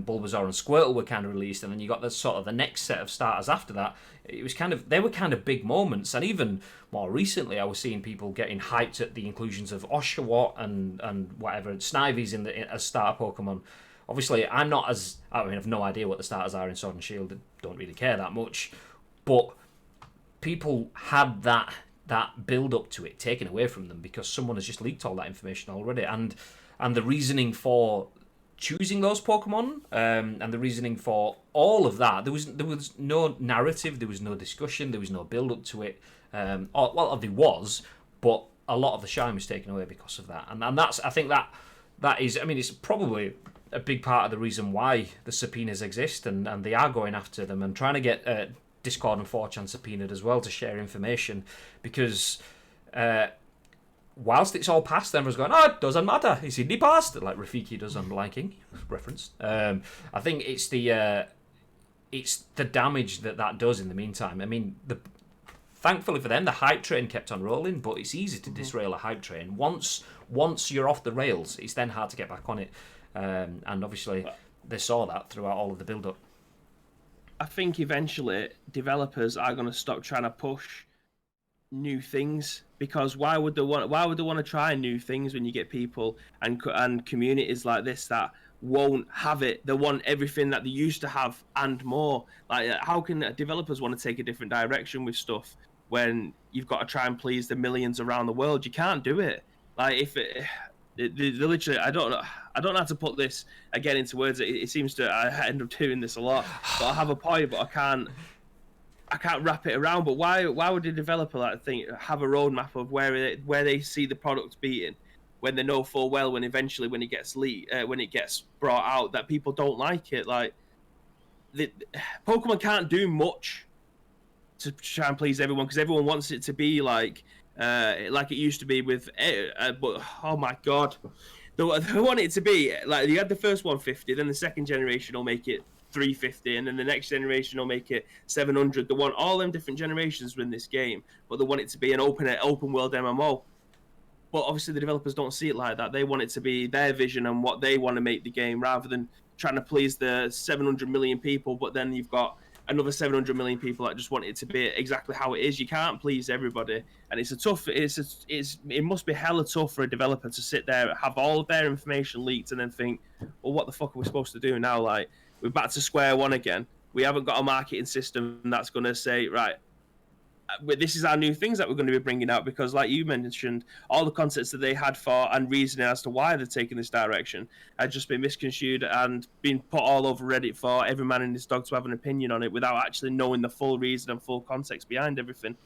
Bulbasaur, and Squirtle were kind of released, and then you got the next set of starters after that. It was they were kind of big moments, and even more recently, I was seeing people getting hyped at the inclusions of Oshawott and whatever Snivy's as starter Pokemon. Obviously, I have no idea what the starters are in Sword and Shield. I don't really care that much, but people had that build up to it taken away from them because someone has just leaked all that information already, and the reasoning for choosing those Pokemon, and the reasoning for all of that, there was no narrative, there was no discussion, there was no build up to it. There was, but a lot of the shine was taken away because of that, and that's, I think that is, I mean, it's probably a big part of the reason why the subpoenas exist, and they are going after them and trying to get Discord and 4chan subpoenaed as well to share information, because whilst it's all past, everyone's going, it doesn't matter, it's in the past, like Rafiki does on Liking reference. I think it's the damage that does in the meantime. I mean, thankfully for them, the hype train kept on rolling, but it's easy to disrail a hype train. Once you're off the rails, it's then hard to get back on it. And obviously, they saw that throughout all of the build-up.
I think eventually developers are going to stop trying to push new things, because why would they want to try new things when you get people and communities like this that won't have it? They want everything that they used to have and more. Like, how can developers want to take a different direction with stuff when you've got to try and please the millions around the world? You can't do it. Like, if they literally, I don't know how to put this again into words. It seems to, I end up doing this a lot, but I have a point, but I can't wrap it around. But why would a developer have a roadmap of where they see the product being, when they know full well when it gets when it gets brought out, that people don't like it? Like, Pokemon can't do much to try and please everyone, because everyone wants it to be like it used to be with. But oh my god, they want it to be like, you had the first 150, then the second generation will make it 350, and then the next generation will make it 700. They want all them different generations within this game, but they want it to be an open world MMO. But obviously the developers don't see it like that. They want it to be their vision and what they want to make the game, rather than trying to please the 700 million people. But then you've got another 700 million people that just want it to be exactly how it is. You can't please everybody, and it must be hella tough for a developer to sit there, have all of their information leaked, and then think, well, what the fuck are we supposed to do now? Like, we're back to square one again. We haven't got a marketing system that's going to say, right, this is our new things that we're going to be bringing out, because, like you mentioned, all the concepts that they had for and reasoning as to why they're taking this direction had just been misconstrued and been put all over Reddit for every man and his dog to have an opinion on it, without actually knowing the full reason and full context behind everything.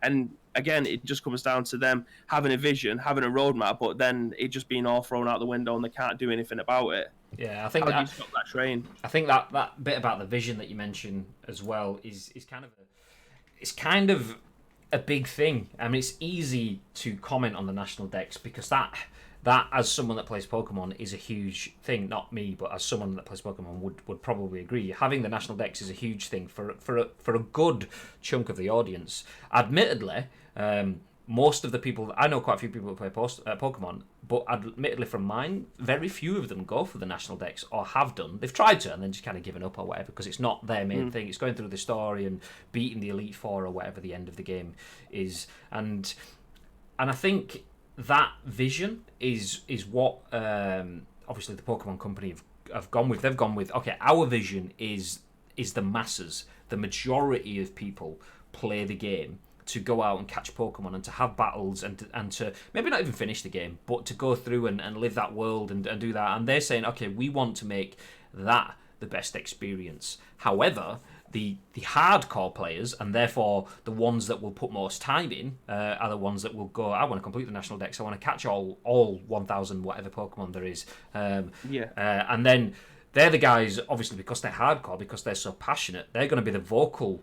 And again, it just comes down to them having a vision, having a roadmap, but then it just being all thrown out the window and they can't do anything about it.
Yeah, I think
How do you stop that train?
I think that bit about the vision that you mentioned as well is kind of a big thing. I mean, it's easy to comment on the national decks, because that as someone that plays Pokemon is a huge thing. Not me, but as someone that plays Pokemon would probably agree. Having the national decks is a huge thing for a good chunk of the audience. Admittedly, most of the people, I know quite a few people who play Pokemon, but admittedly from mine, very few of them go for the national decks, or have done. They've tried to and then just kind of given up or whatever, because it's not their main thing. It's going through the story and beating the Elite Four or whatever the end of the game is. And I think that vision is what obviously the Pokemon Company have gone with. They've gone with, okay, our vision is the masses. The majority of people play the game to go out and catch Pokemon and to have battles and to maybe not even finish the game, but to go through and live that world and do that. And they're saying, okay, we want to make that the best experience. However, the hardcore players, and therefore the ones that will put most time in, are the ones that will go, I want to complete the national decks, I want to catch all 1,000 whatever Pokemon there is. And then they're the guys, obviously, because they're hardcore, because they're so passionate, they're going to be the vocal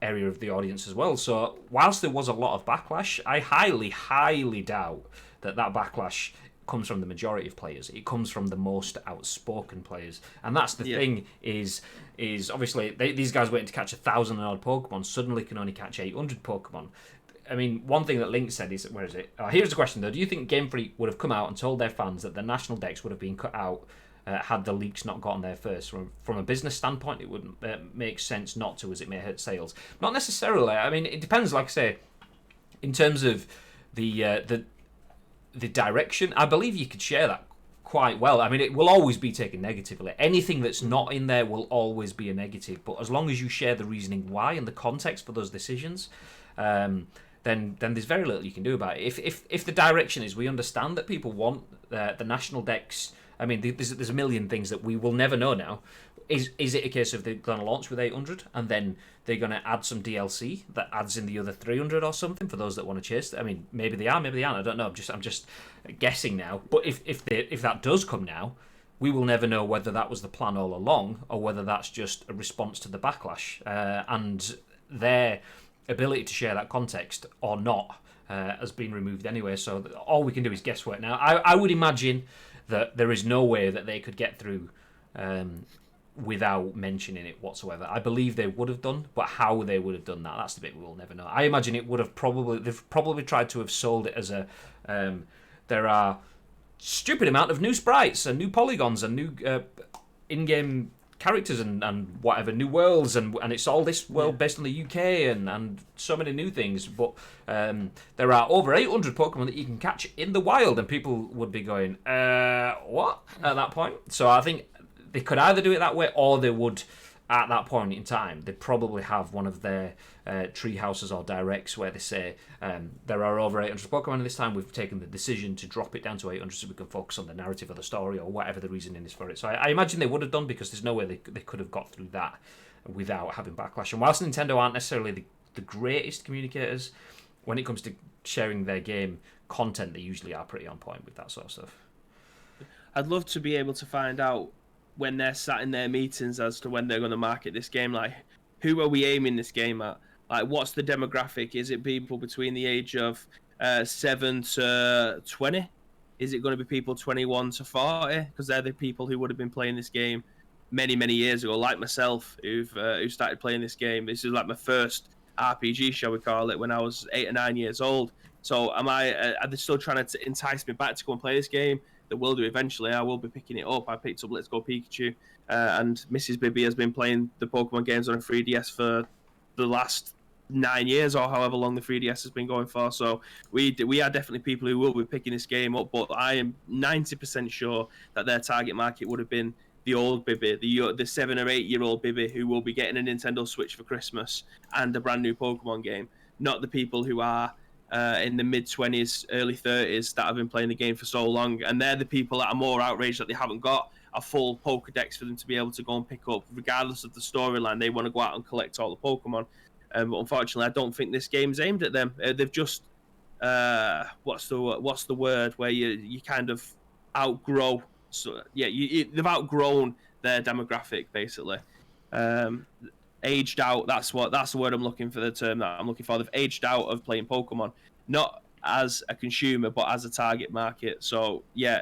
area of the audience as well. So whilst there was a lot of backlash, I highly doubt that backlash comes from the majority of players. It comes from the most outspoken players, and that's the thing. Is obviously these guys waiting to catch 1,000 odd Pokemon suddenly can only catch 800 Pokemon. I mean, one thing that Link said is, where is it? Here's the question though: do you think Game Freak would have come out and told their fans that the national decks would have been cut out had the leaks not gotten there first? From a business standpoint, it wouldn't make sense not to, as it may hurt sales. Not necessarily. I mean, it depends. Like I say, in terms of the direction, I believe you could share that quite well. I mean, it will always be taken negatively. Anything that's not in there will always be a negative. But as long as you share the reasoning why and the context for those decisions, then there's very little you can do about it. If the direction is, we understand that people want the national decks. I mean, there's a million things that we will never know now. Is it a case of they're going to launch with 800 and then they're going to add some DLC that adds in the other 300 or something for those that want to chase? I mean, maybe they are, maybe they aren't. I don't know. I'm just guessing now. But if that does come now, we will never know whether that was the plan all along or whether that's just a response to the backlash and their ability to share that context or not has been removed anyway. So all we can do is guesswork now. I would imagine that there is no way that they could get through without mentioning it whatsoever. I believe they would have done, but how they would have done that's the bit we will never know. I imagine it would have they've probably tried to have sold it as a there are stupid amount of new sprites and new polygons and new in-game characters and whatever new worlds and it's all this world based on the UK and so many new things, but there are over 800 Pokemon that you can catch in the wild, and people would be going what at that point. So I think they could either do it that way, or they would at that point in time they'd probably have one of their tree houses or directs where they say there are over 800 Pokemon, and this time we've taken the decision to drop it down to 800 so we can focus on the narrative of the story, or whatever the reasoning is for it. So I imagine they would have done, because there's no way they could have got through that without having backlash. And whilst Nintendo aren't necessarily the greatest communicators when it comes to sharing their game content, they usually are pretty on point with that sort of stuff.
I'd love to be able to find out when they're sat in their meetings as to when they're going to market this game. Like, who are we aiming this game at? Like, what's the demographic? Is it people between the age of 7 to 20? Is it going to be people 21 to 40? Because they're the people who would have been playing this game many, many years ago, like myself, who started playing this game. This is like my first RPG, shall we call it, when I was 8 or 9 years old. So are they still trying to entice me back to go and play this game? They will do eventually. I will be picking it up. I picked up Let's Go Pikachu, and Mrs. Bibby has been playing the Pokemon games on a 3DS for the last 9 years, or however long the 3DS has been going for. So we are definitely people who will be picking this game up, but I am 90% sure that their target market would have been the old Bibby, the 7 or 8 year old Bibby who will be getting a Nintendo Switch for Christmas and a brand new Pokemon game, not the people who are in the mid-20s, early 30s that have been playing the game for so long. And they're the people that are more outraged that they haven't got a full Pokedex for them to be able to go and pick up. Regardless of the storyline, they want to go out and collect all the Pokemon. But unfortunately, I don't think this game's aimed at them. They've just what's the word where you kind of outgrow. So yeah, they've outgrown their demographic basically. Aged out. That's the word I'm looking for. The term that I'm looking for. They've aged out of playing Pokemon, not as a consumer, but as a target market. So yeah,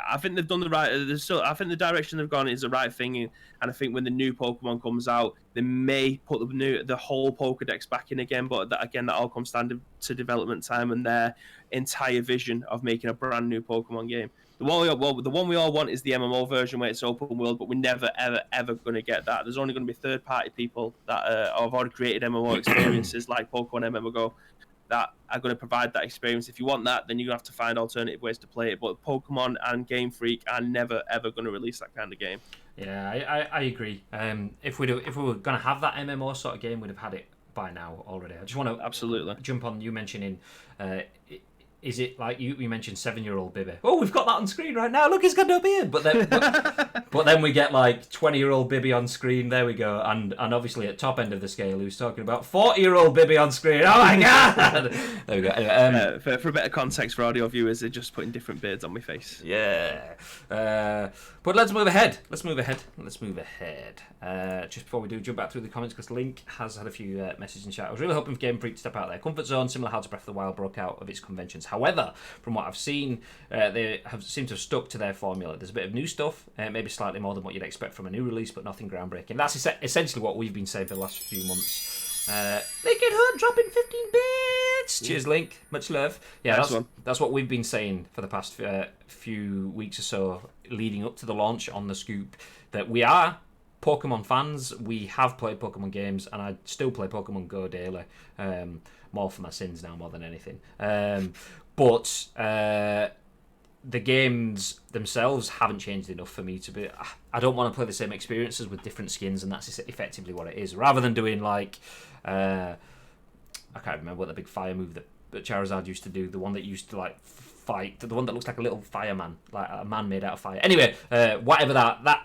I think they've done the right. I think the direction they've gone is the right thing, and I think when the new Pokemon comes out, they may put the whole Pokedex back in again. But that all comes down to development time and their entire vision of making a brand new Pokemon game. The one we all want is the MMO version where it's open world, but we're never, ever going to get that. There's only going to be third-party people that have already created MMO experiences like Pokemon MMO that are going to provide that experience. If you want that, then you're going to have to find alternative ways to play it. But Pokemon and Game Freak are never, ever going to release that kind of game.
Yeah, I agree. If we were going to have that MMO sort of game, we'd have had it by now already. I just want to
absolutely
jump on you mentioning... is it like you mentioned 7-year-old Bibby? Oh, we've got that on screen right now. Look, he's got no beard. But then we get like 20-year-old Bibby on screen. There we go. And obviously at top end of the scale, who's talking about 40-year-old Bibby on screen. Oh my god! There we go. Anyway,
for a better context for audio viewers, they're just putting different beards on my face.
Yeah. But let's move ahead. Just before we do, jump back through the comments because Link has had a few messages in chat. I was really hoping for Game Freak to step out of their comfort zone, similar how to Breath of the Wild broke out of its conventions. However, from what I've seen, they seem to have stuck to their formula. There's a bit of new stuff, maybe slightly more than what you'd expect from a new release, but nothing groundbreaking. That's essentially what we've been saying for the last few months. Naked Hunt dropping 15 bits. Cheers, Link. Much love. Yeah, that's what we've been saying for the past few weeks or so, leading up to the launch on the Scoop, that we are Pokemon fans. We have played Pokemon games, and I still play Pokemon Go daily. More for my sins now, more than anything. But the games themselves haven't changed enough for me to be... I don't want to play the same experiences with different skins, and that's effectively what it is. Rather than doing like... I can't remember what the big fire move that Charizard used to do. The one that used to like fight... The one that looks like a little fireman. Like a man made out of fire. Anyway, whatever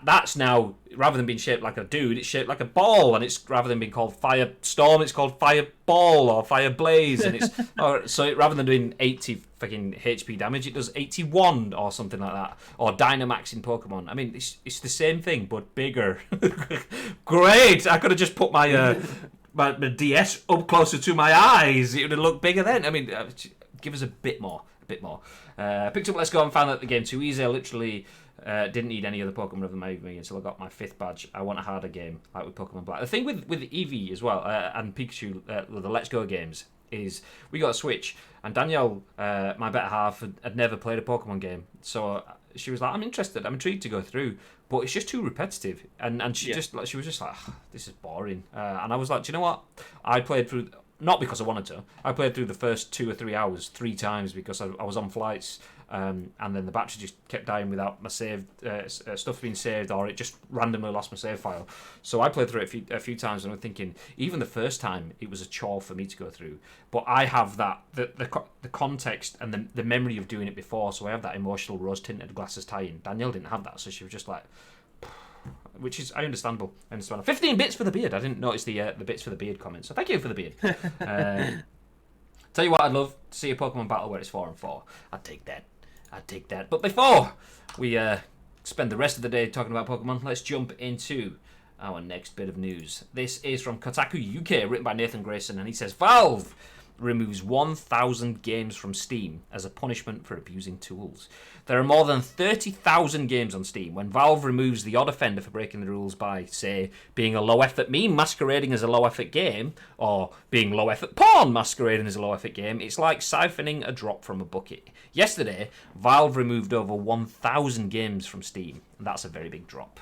that's now... Rather than being shaped like a dude, it's shaped like a ball. And it's rather than being called Firestorm, it's called Fireball or Fireblaze. And it's... rather than doing 80 fucking HP damage, it does 81 or something like that. Or Dynamax in Pokemon. I mean, it's the same thing, but bigger. Great! I could have just put my DS up closer to my eyes. It would have looked bigger then. I mean, give us a bit more. Picked up Let's Go and found that the game too easy. I literally didn't need any other Pokemon of me until I got my 5th badge. I want a harder game, like with Pokemon Black. The thing with Eevee as well, and Pikachu, the Let's Go games, is we got a Switch, and Danielle, my better half, had never played a Pokemon game. So she was like, I'm interested, I'm intrigued to go through, but it's just too repetitive. And she she was just like, this is boring. And I was like, do you know what? I played through, not because I wanted to. I played through the first 2 or 3 hours 3 times because I was on flights, and then the battery just kept dying without my saved stuff being saved, or it just randomly lost my save file. So I played through it a few times, and I'm thinking, even the first time, it was a chore for me to go through. But I have that the context and the memory of doing it before, so I have that emotional rose-tinted glasses tie-in. Danielle didn't have that, so she was just like, which is understandable. 15 bits for the beard. I didn't notice the bits for the beard comment, so thank you for the beard. Tell you what, I'd love to see a Pokemon battle where it's 4-4. I'd take that. But before we spend the rest of the day talking about Pokemon, let's jump into our next bit of news. This is from Kotaku UK, written by Nathan Grayson, and he says, Valve removes 1,000 games from Steam as a punishment for abusing tools. There are more than 30,000 games on Steam. When Valve removes the odd offender for breaking the rules by, say, being a low-effort meme masquerading as a low-effort game, or being low-effort porn masquerading as a low-effort game, it's like siphoning a drop from a bucket. Yesterday, Valve removed over 1,000 games from Steam, and that's a very big drop.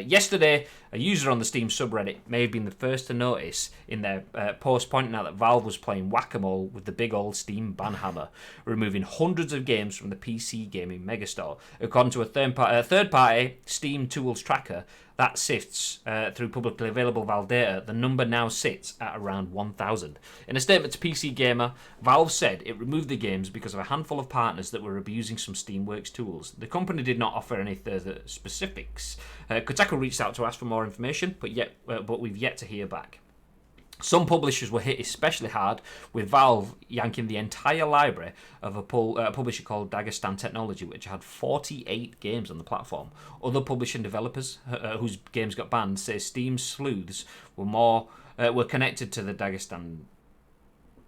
Yesterday, a user on the Steam subreddit may have been the first to notice in their post pointing out that Valve was playing whack-a-mole with the big old Steam ban hammer, removing hundreds of games from the PC gaming megastore. According to a third-party Steam tools tracker that sifts through publicly available Valve data, the number now sits at around 1,000. In a statement to PC Gamer, Valve said it removed the games because of a handful of partners that were abusing some Steamworks tools. The company did not offer any further specifics. Kotaku reached out to ask for more information, but we've yet to hear back. Some publishers were hit especially hard, with Valve yanking the entire library of a publisher called Dagestan Technology, which had 48 games on the platform. Other publishing developers whose games got banned say Steam sleuths were connected to the Dagestan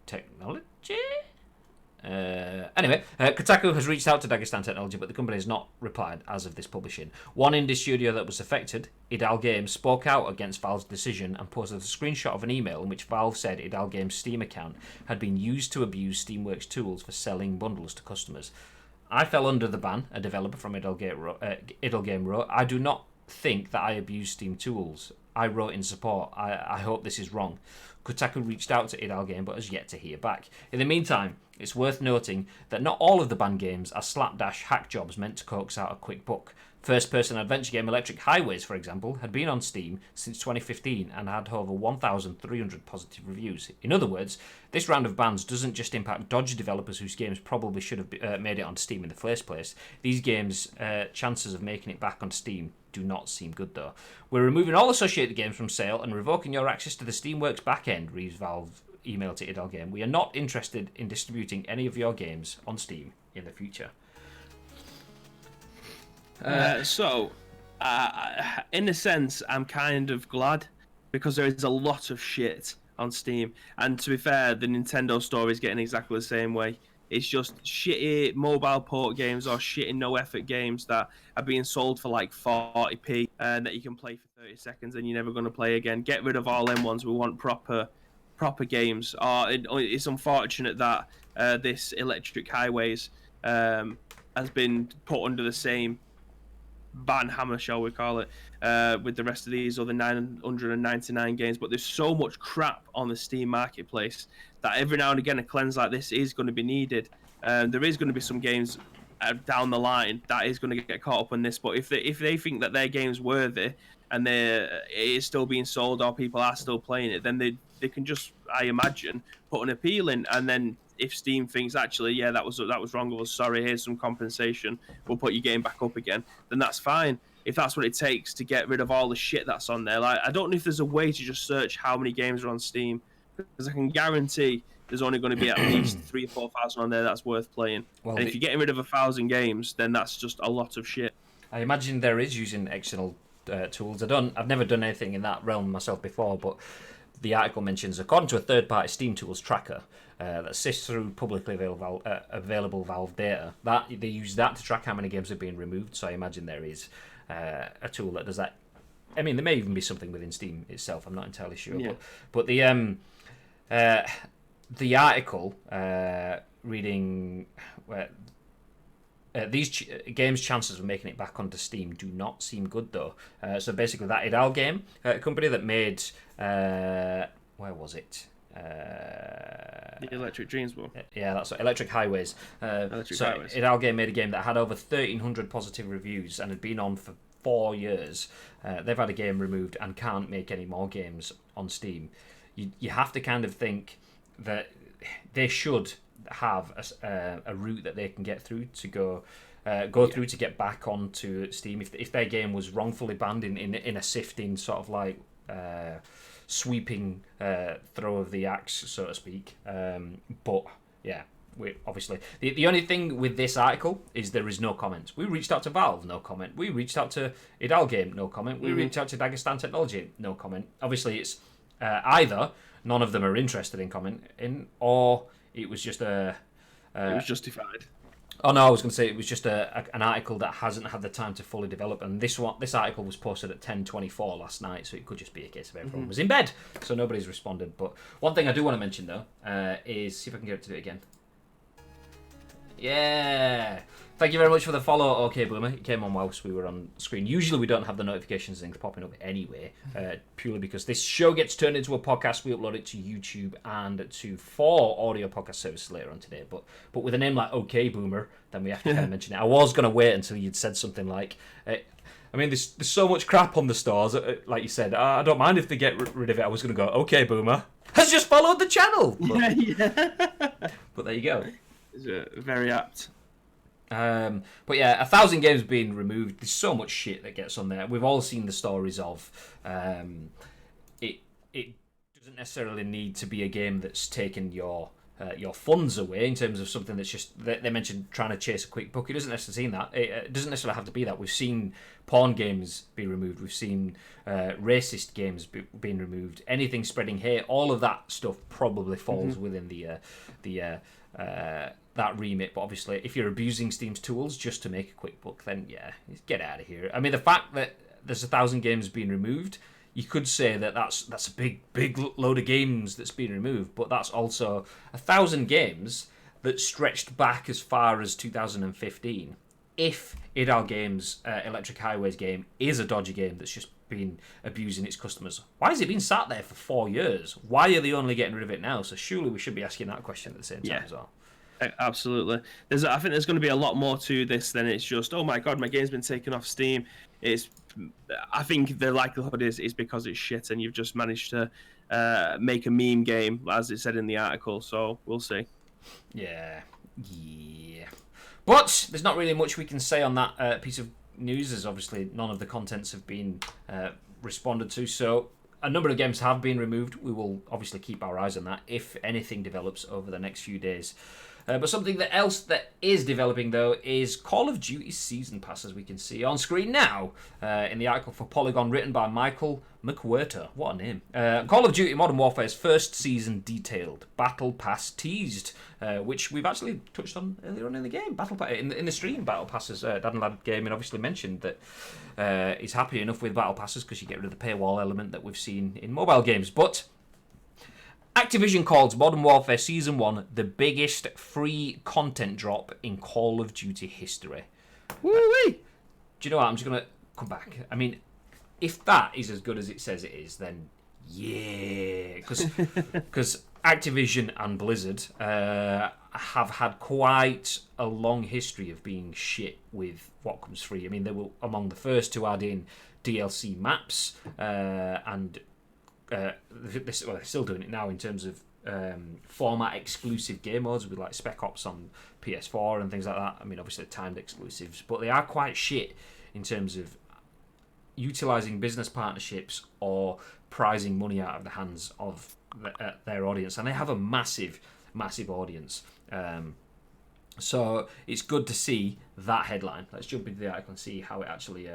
Technology. Anyway, Kotaku has reached out to Dagestan Technology, but the company has not replied as of this publishing. One indie studio that was affected, Idal Games, spoke out against Valve's decision and posted a screenshot of an email in which Valve said Idal Games' Steam account had been used to abuse Steamworks tools for selling bundles to customers. I fell under the ban, a developer from Idal Game wrote. I do not think that I abuse Steam tools. I wrote in support. I hope this is wrong. Kotaku reached out to Idal Game but has yet to hear back. In the meantime, it's worth noting that not all of the banned games are slapdash hack jobs meant to coax out a quick buck. First-person adventure game Electric Highways, for example, had been on Steam since 2015 and had over 1,300 positive reviews. In other words, this round of bans doesn't just impact dodgy developers whose games probably should have made it on Steam in the first place. These games' chances of making it back on Steam do not seem good, though. We're removing all associated games from sale and revoking your access to the Steamworks backend, reads Valve email to Idal Game. We are not interested in distributing any of your games on Steam in the future.
In a sense, I'm kind of glad because there is a lot of shit on Steam. And to be fair, the Nintendo store is getting exactly the same way. It's just shitty mobile port games or shitty no-effort games that are being sold for like 40p and that you can play for 30 seconds and you're never going to play again. Get rid of all them ones. We want proper games. It's unfortunate that this Electric Highways has been put under the same ban hammer, shall we call it, with the rest of these other 999 games. But there's so much crap on the Steam marketplace that every now and again a cleanse like this is going to be needed. There is going to be some games down the line that is going to get caught up on this. But if they think that their game's worthy and it is still being sold or people are still playing it, then they can just, I imagine, put an appeal in, and then if Steam thinks actually, yeah, that was wrong of us, sorry, here's some compensation, we'll put your game back up again, then that's fine. If that's what it takes to get rid of all the shit that's on there, like I don't know if there's a way to just search how many games are on Steam, because I can guarantee there's only going to be at least 3,000 or 4,000 on there that's worth playing. Well, and if you're getting rid of 1,000 games, then that's just a lot of shit.
I imagine there is using external tools. I've never done anything in that realm myself before, but the article mentions, according to a third-party Steam tools tracker that sifts through publicly available Valve data, that they use that to track how many games have been removed. So I imagine there is a tool that does that. I mean, there may even be something within Steam itself. I'm not entirely sure. Yeah. But the article reading games' chances of making it back onto Steam do not seem good, though. So basically, that Idal game company that made where was it?
The Electric Dreams one.
Yeah, that's Electric Highways.
Highways.
Idal game made a game that had over 1,300 positive reviews and had been on for 4 years. They've had a game removed and can't make any more games on Steam. You have to kind of think that they should have a route that they can get through to go through to get back onto Steam. If their game was wrongfully banned in a sifting sort of like sweeping throw of the axe, so to speak. But yeah, we obviously the only thing with this article is there is no comments. We reached out to Valve, no comment. We reached out to Idal Game, no comment. We reached out to Dagestan Technology, no comment. Obviously, it's either none of them are interested in commenting, or it was just
it was justified.
Oh no, I was going to say it was just an article that hasn't had the time to fully develop, and this article was posted at 10:24 last night, so it could just be a case of everyone was in bed, so nobody's responded. But one thing I do want to mention though is see if I can get it to do it again. Yeah, thank you very much for the follow. Okay, Boomer, it came on whilst we were on screen. Usually we don't have the notifications things popping up anyway, purely because this show gets turned into a podcast. We upload it to YouTube and to 4 audio podcast services later on today. But with a name like OK Boomer, then we have to kind of mention it. I was going to wait until you'd said something like, I mean, there's so much crap on the stores. Like you said, I don't mind if they get rid of it. I was going to go, OK Boomer has just followed the channel. But, but there you go.
Very apt.
But yeah, 1,000 games being removed. There's so much shit that gets on there. We've all seen the stories of it doesn't necessarily need to be a game that's taken your funds away in terms of something that's just they mentioned trying to chase a quick buck. It doesn't necessarily mean that. It doesn't necessarily have to be that. We've seen porn games be removed. We've seen racist games being removed. Anything spreading hate. All of that stuff probably falls within the that remit. But obviously, if you're abusing Steam's tools just to make a quick buck, then yeah, get out of here. I mean, the fact that there's 1,000 games being removed, you could say that that's a big load of games that's been removed, but that's also 1,000 games that stretched back as far as 2015. If Idal Games' Electric Highways game is a dodgy game that's just been abusing its customers, why has it been sat there for 4 years? Why are they only getting rid of it now? So surely we should be asking that question at the same time as well.
Absolutely. I think there's going to be a lot more to this than it's just, oh my god, my game's been taken off Steam. I think the likelihood is because it's shit and you've just managed to make a meme game, as it said in the article. So we'll see.
Yeah. But there's not really much we can say on that piece of news, as obviously none of the contents have been responded to. So a number of games have been removed. We will obviously keep our eyes on that if anything develops over the next few days. But something else that is developing, though, is Call of Duty Season Pass, as we can see on screen now, in the article for Polygon written by Michael McWherto. What a name. Call of Duty Modern Warfare's first season detailed. Battle Pass teased, which we've actually touched on earlier on in the game. Battle Pass, in the stream, Battle Passes. Dad and Lad Gaming obviously mentioned that he's happy enough with Battle Passes because you get rid of the paywall element that we've seen in mobile games. But Activision calls Modern Warfare Season 1 the biggest free content drop in Call of Duty history.
Woo-wee!
Do you know what? I'm just going to come back. I mean, if that is as good as it says it is, then yeah. Because Activision and Blizzard have had quite a long history of being shit with what comes free. I mean, they were among the first to add in DLC maps and... they're still doing it now in terms of format exclusive game modes with like Spec Ops on PS4 and things like that. I mean, obviously timed exclusives, but they are quite shit in terms of utilising business partnerships or prizing money out of the hands of their audience, and they have a massive audience. So it's good to see that headline. Let's jump into the article and see how it actually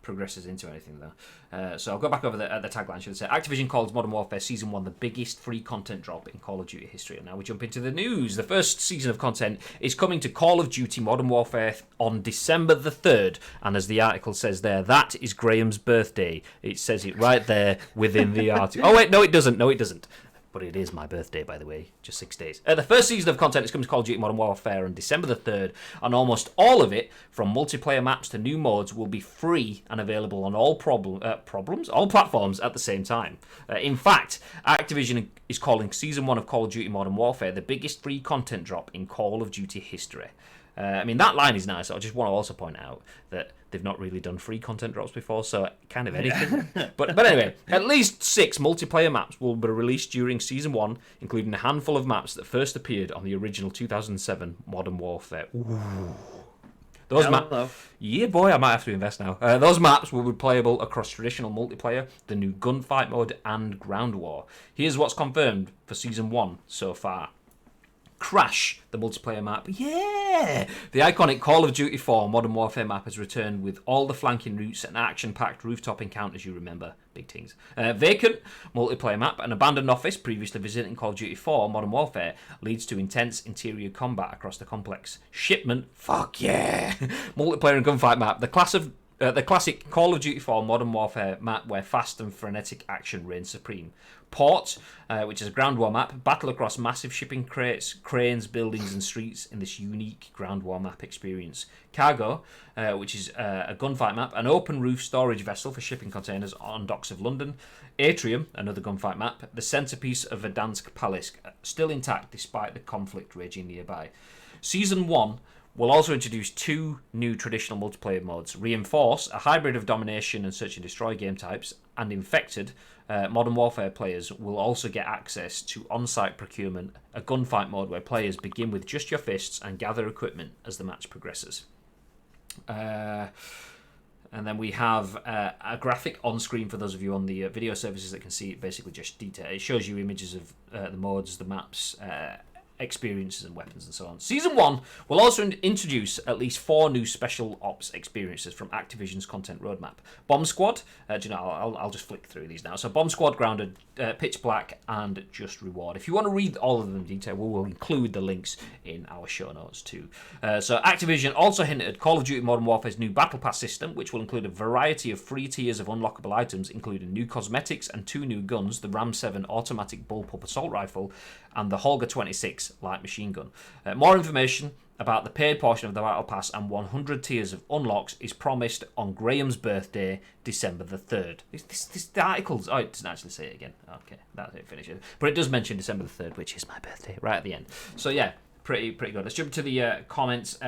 progresses into anything though. So I'll go back over the tagline. Should say Activision calls Modern Warfare Season 1 the biggest free content drop in Call of Duty history. And now we jump into the news. The first season of content is coming to Call of Duty Modern Warfare on December the 3rd. And as the article says there, that is Graham's birthday. It says it right there within the article. Oh wait, no it doesn't. But it is my birthday, by the way, just 6 days. The first season of content is coming to Call of Duty Modern Warfare on December the 3rd, and almost all of it, from multiplayer maps to new modes, will be free and available on all platforms at the same time. In fact, Activision is calling Season 1 of Call of Duty Modern Warfare the biggest free content drop in Call of Duty history. I mean, that line is nice. I just want to also point out that they've not really done free content drops before, so kind of anything. But anyway, at least 6 multiplayer maps will be released during Season 1, including a handful of maps that first appeared on the original 2007 Modern Warfare. Ooh. Those maps, yeah, boy, I might have to invest now. Those maps will be playable across traditional multiplayer, the new gunfight mode, and ground war. Here's what's confirmed for Season 1 so far. Crash, the multiplayer map. Yeah! The iconic Call of Duty 4 Modern Warfare map has returned with all the flanking routes and action-packed rooftop encounters you remember. Big things. Vacant, multiplayer map. An abandoned office previously visited in Call of Duty 4 Modern Warfare leads to intense interior combat across the complex. Shipment, fuck yeah! Multiplayer and gunfight map. The classic Call of Duty 4 Modern Warfare map where fast and frenetic action reigns supreme. Port, which is a ground war map, battle across massive shipping crates, cranes, buildings and streets in this unique ground war map experience. Cargo, which is a gunfight map, an open roof storage vessel for shipping containers on docks of London. Atrium, another gunfight map, the centrepiece of Verdansk Palace, still intact despite the conflict raging nearby. Season 1 will also introduce 2 new traditional multiplayer modes. Reinforce, a hybrid of domination and search and destroy game types, and Infected, Modern Warfare players will also get access to on-site procurement, a gunfight mode where players begin with just your fists and gather equipment as the match progresses. And then we have a graphic on screen for those of you on the video services that can see it. Basically just detail. It shows you images of the modes, the maps, experiences and weapons and so on. Season 1 will also introduce at least 4 new special ops experiences from Activision's content roadmap. Bomb Squad, I'll just flick through these now. So Bomb Squad, Grounded, Pitch Black, and Just Reward. If you want to read all of them in detail, we will include the links in our show notes too. So Activision also hinted at Call of Duty Modern Warfare's new Battle Pass system, which will include a variety of free tiers of unlockable items, including new cosmetics and 2 new guns, the Ram 7 automatic bullpup assault rifle and the Holger 26 light machine gun. More information about the paid portion of the Battle Pass and 100 tiers of unlocks is promised on Graham's birthday, December the 3rd. This article's... Oh, it doesn't actually say it again. Okay, that's it, finish it. But it does mention December the 3rd, which is my birthday, right at the end. So yeah, pretty good. Let's jump to the comments.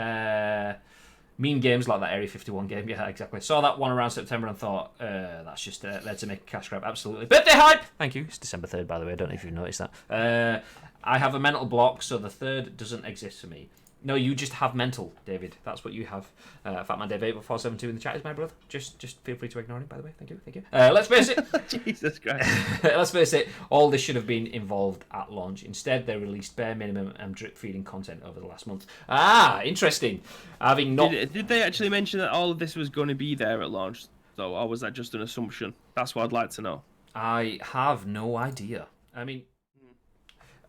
Meme games like that Area 51 game, yeah, exactly. Saw that one around September and thought, that's just there to make a cash grab. Absolutely. Birthday hype! Thank you. It's December 3rd, by the way. I don't know if you've noticed that. I have a mental block, so the 3rd doesn't exist for me. No, you just have mental, David. That's what you have. Fatman Dave 81472 in the chat is my brother. Just feel free to ignore him, by the way. Thank you. Let's face it.
Jesus Christ.
Let's face it. All this should have been involved at launch. Instead, they released bare minimum and drip feeding content over the last month. Interesting. Having not.
Did they actually mention that all of this was going to be there at launch? So, or was that just an assumption? That's what I'd like to know.
I have no idea. I mean,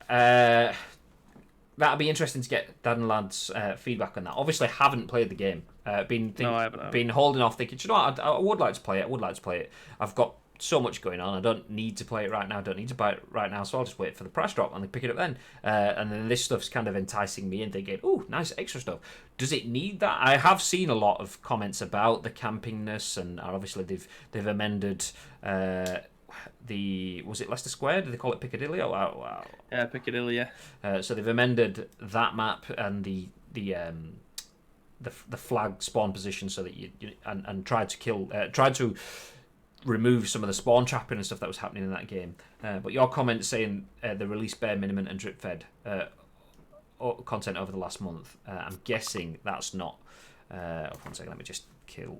that'd be interesting to get Dad and Lad's feedback on that. Obviously, haven't played the game.
No, I haven't.
Been holding off, thinking, you know what, I would like to play it. I've got so much going on. I don't need to play it right now. I don't need to buy it right now, so I'll just wait for the price drop and then pick it up then. And then this stuff's kind of enticing me and thinking, oh, nice extra stuff. Does it need that? I have seen a lot of comments about the campingness, and obviously they've amended... was it Leicester Square? Did they call it Piccadilly? Oh, wow.
Yeah, Piccadilly. Yeah.
So they've amended that map and the flag spawn position so that you and tried to remove some of the spawn trapping and stuff that was happening in that game. But your comment saying the release bare minimum and drip fed content over the last month. I'm guessing that's not. One second, let me just kill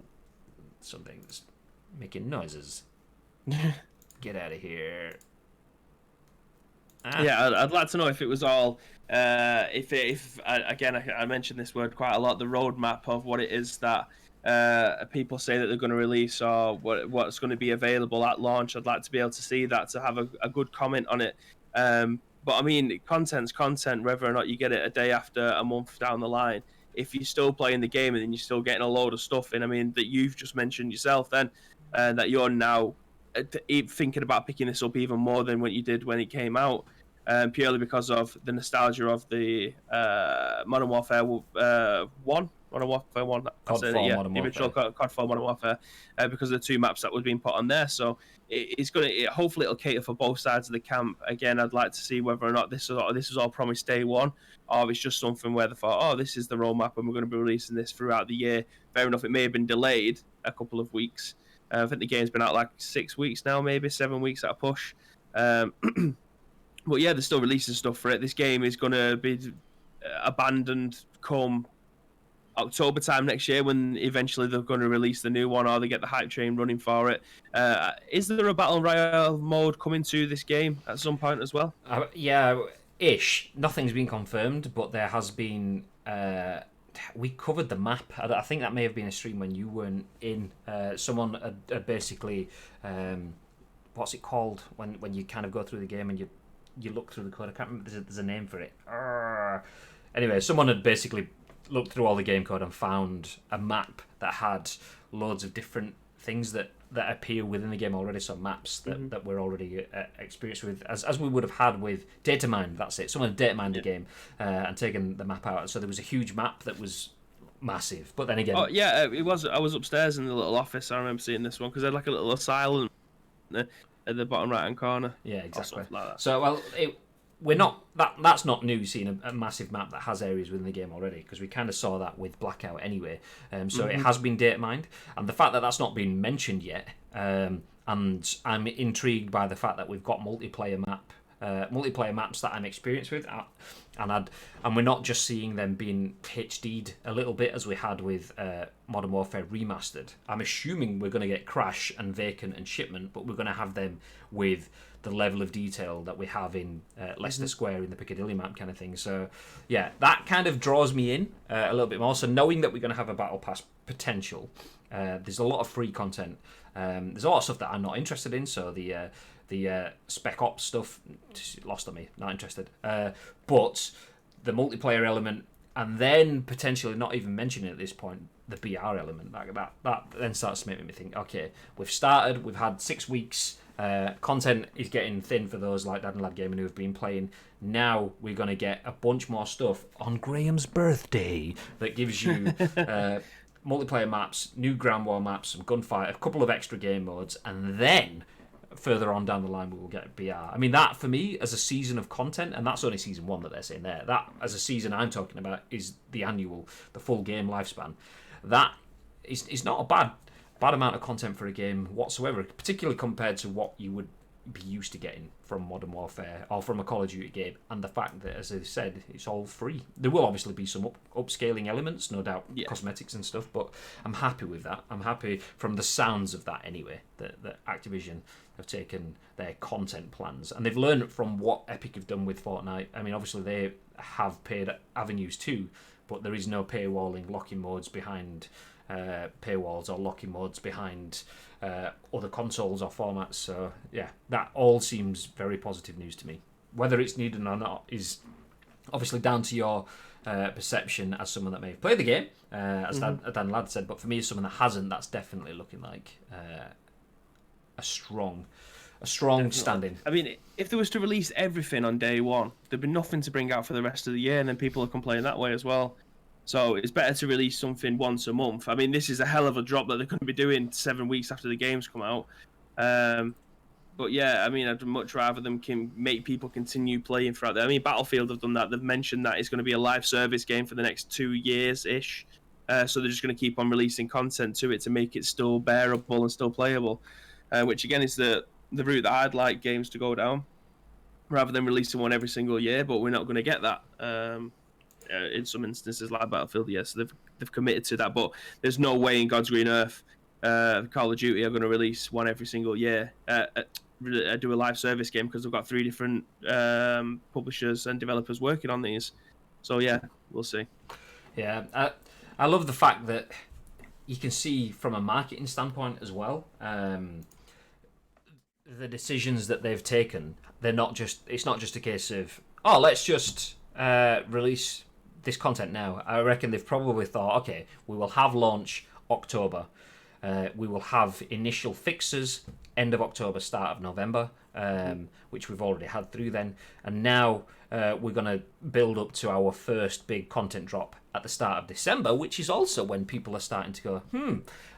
something that's making noises. Get out of here.
Yeah, I'd like to know if it was all, if I mentioned this word quite a lot, the roadmap of what it is that people say that they're going to release, or what's going to be available at launch. I'd like to be able to see that, to have a good comment on it. But I mean, content's content, whether or not you get it a day after, a month down the line. If you're still playing the game and then you're still getting a load of stuff in, I mean, that you've just mentioned yourself then, that you're now thinking about picking this up even more than what you did when it came out, purely because of the nostalgia of the Modern Warfare 1. Modern Warfare 1,
COD 4 Modern
the
Warfare.
original COD 4 Modern Warfare, because of the two maps that was being put on there. So hopefully it'll cater for both sides of the camp. Again, I'd like to see whether or not this was all promised day one, or if it's just something where they thought, oh, this is the roadmap and we're going to be releasing this throughout the year. Fair enough, it may have been delayed a couple of weeks. I think the game's been out like 6 weeks now, maybe 7 weeks at a push. But yeah, they're still releasing stuff for it. This game is going to be abandoned come October time next year, when eventually they're going to release the new one, or they get the hype train running for it. Is there a battle royale mode coming to this game at some point as well?
Yeah, ish. Nothing's been confirmed, but there has been. We covered the map. I think that may have been a stream when you weren't in. Someone had basically, what's it called when you kind of go through the game and you look through the code. I can't remember. There's a name for it. Anyway, someone had basically looked through all the game code and found a map that had loads of different things that appear within the game already, so maps that we're already experienced with, as we would have had with data mined. That's it. Someone data mined the game and taken the map out, so there was a huge map that was massive. But then again,
it was. I was upstairs in the little office. I remember seeing this one because they had like a little asylum at the bottom right hand corner.
Yeah, exactly.
Like that.
So we're not that's not new, seeing a massive map that has areas within the game already, because we kind of saw that with Blackout anyway. So it has been data mined, and the fact that that's not been mentioned yet, and I'm intrigued by the fact that we've got multiplayer maps that I'm experienced with, and we're not just seeing them being HD'd a little bit as we had with Modern Warfare Remastered. I'm assuming we're going to get Crash and Vacant and Shipment, but we're going to have them with the level of detail that we have in Leicester Square in the Piccadilly map kind of thing. So yeah, that kind of draws me in a little bit more. So knowing that we're going to have a battle pass potential, there's a lot of free content. There's a lot of stuff that I'm not interested in. So the Spec Ops stuff lost on me, not interested. But the multiplayer element, and then potentially not even mentioning at this point the BR element, that then starts to make me think, okay, we've had 6 weeks. Content is getting thin for those like Dad and Lad Gaming who have been playing. Now we're going to get a bunch more stuff on Graham's birthday that gives you multiplayer maps, new ground war maps, some gunfight, a couple of extra game modes, and then further on down the line we will get BR. I mean, that for me as a season of content, and that's only season 1 that they're saying there, that as a season I'm talking about is the full game lifespan. That is not a bad amount of content for a game whatsoever, particularly compared to what you would be used to getting from Modern Warfare or from a Call of Duty game, and the fact that, as I said, it's all free. There will obviously be some upscaling elements, no doubt, cosmetics and stuff, but I'm happy with that. I'm happy from the sounds of that anyway, that Activision have taken their content plans, and they've learned from what Epic have done with Fortnite. I mean, obviously they have paid avenues too, but there is no paywalling, locking modes behind paywalls or locking modes behind other consoles or formats. So yeah, that all seems very positive news to me. Whether it's needed or not is obviously down to your perception as someone that may have played the game, as Dan Ladd said, but for me as someone that hasn't, that's definitely looking like a strong standing.
I mean, if there was to release everything on day one, there'd be nothing to bring out for the rest of the year, and then people are complaining that way as well. So it's better to release something once a month. I mean, this is a hell of a drop that they're going to be doing 7 weeks after the games come out. But yeah, I mean, I'd much rather them make people continue playing throughout there. I mean, Battlefield have done that. They've mentioned that it's going to be a live service game for the next 2 years-ish. So they're just going to keep on releasing content to it to make it still bearable and still playable. Which, again, is the route that I'd like games to go down, rather than releasing one every single year. But we're not going to get that. In some instances, like Battlefield, yes, they've committed to that, but there's no way in God's green earth Call of Duty are going to release one every single year, do a live service game, because they've got 3 different publishers and developers working on these. So yeah, we'll see.
Yeah, I love the fact that you can see from a marketing standpoint as well, the decisions that they've taken. It's not just a case of, oh, let's just release this content now. I reckon they've probably thought, okay, we will have launch October. We will have initial fixes end of October, start of November, which we've already had through then. And now we're going to build up to our first big content drop at the start of December, which is also when people are starting to go,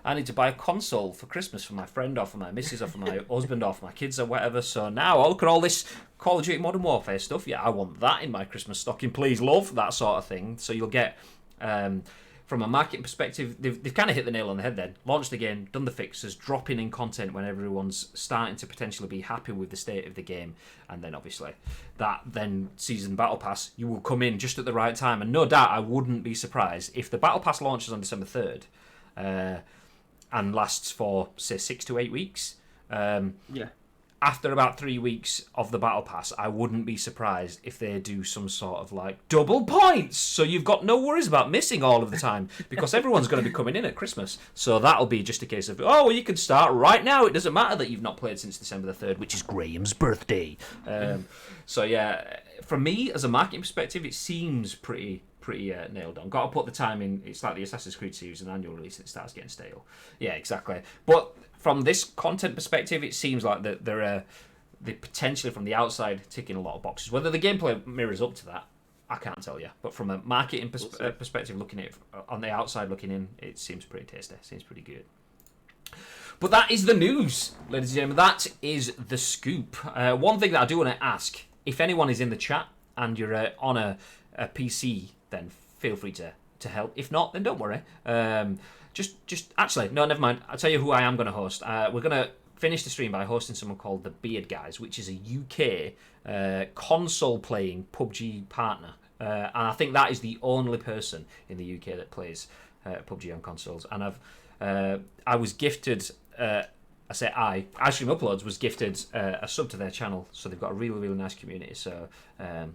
I need to buy a console for Christmas for my friend or for my missus or for my husband or for my kids or whatever. So now, look at all this Call of Duty Modern Warfare stuff. Yeah, I want that in my Christmas stocking, please, love, that sort of thing. So you'll get... from a marketing perspective, they've kind of hit the nail on the head then. Launched the game, done the fixes, dropping in content when everyone's starting to potentially be happy with the state of the game. And then obviously that then season battle pass, you will come in just at the right time. And no doubt I wouldn't be surprised if the battle pass launches on December 3rd and lasts for, say, 6 to 8 weeks. After about 3 weeks of the battle pass, I wouldn't be surprised if they do some sort of like double points, so you've got no worries about missing all of the time, because everyone's going to be coming in at Christmas. So that'll be just a case of, oh, well, you can start right now. It doesn't matter that you've not played since December the 3rd, which is Graham's birthday. So yeah, from me as a marketing perspective, it seems pretty nailed on. Got to put the time in. It's like the Assassin's Creed series, an annual release, and it starts getting stale. Yeah, exactly. But from this content perspective, it seems like that they're potentially from the outside ticking a lot of boxes. Whether the gameplay mirrors up to that, I can't tell you. But from a marketing perspective, looking at it on the outside, looking in, it seems pretty tasty. Seems pretty good. But that is the news, ladies and gentlemen. That is the scoop. One thing that I do want to ask, if anyone is in the chat and you're on a PC, then feel free to help. If not, then don't worry. Just actually, no, never mind. I'll tell you who I am going to host. We're going to finish the stream by hosting someone called the Beard Guys, which is a UK console-playing PUBG partner. And I think that is the only person in the UK that plays PUBG on consoles. And I was gifted... Ice Cream Uploads was gifted a sub to their channel, so they've got a really, really nice community. So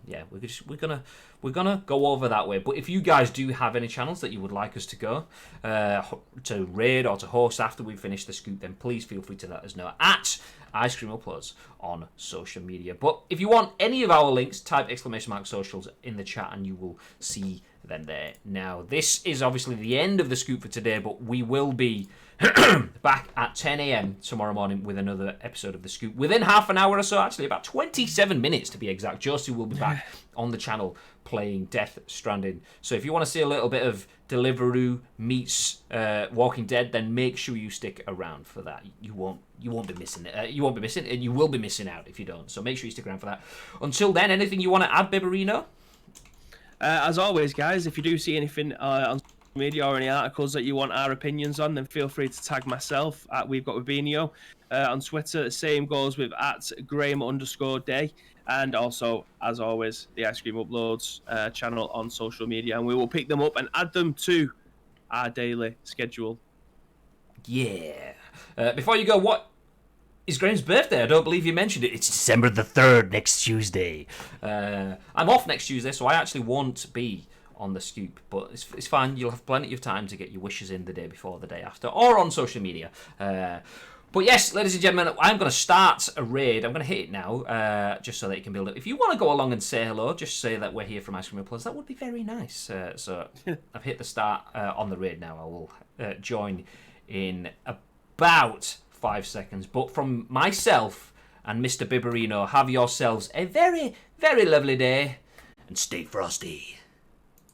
yeah, we're gonna go over that way. But if you guys do have any channels that you would like us to go to raid or to host after we finish the scoop, then please feel free to let us know at Ice Cream Uploads on social media. But if you want any of our links, type !socials in the chat and you will see them there. Now, this is obviously the end of the scoop for today, but we will be back at 10 a.m. tomorrow morning with another episode of the scoop. Within half an hour or so, actually, about 27 minutes to be exact, Josie will be back on the channel playing Death Stranding. So if you want to see a little bit of Deliveroo meets Walking Dead, then make sure you stick around for that. You won't be missing it. You won't be missing, and you will be missing out if you don't. So make sure you stick around for that. Until then, anything you want to add, Bibarino?
As always, guys, if you do see anything on media or any articles that you want our opinions on, then feel free to tag myself at We've Got Rubinho on Twitter. Same goes with at Graham_day, and also, as always, the Ice Cream Uploads channel on social media, and we will pick them up and add them to our daily schedule.
Yeah. Before you go, what is Graham's birthday? I don't believe you mentioned it. It's December the 3rd, next Tuesday. I'm off next Tuesday, so I actually won't be on the scoop, but it's fine. You'll have plenty of time to get your wishes in the day before, the day after, or on social media. But yes, ladies and gentlemen, I'm going to start a raid. I'm going to hit it now, just so that you can build up. If you want to go along and say hello, just say that we're here from Ice Cream Uploads. That would be very nice. So I've hit the start on the raid now. I will join in about 5 seconds. But from myself and Mr. Bibarino, have yourselves a very, very lovely day, and stay frosty.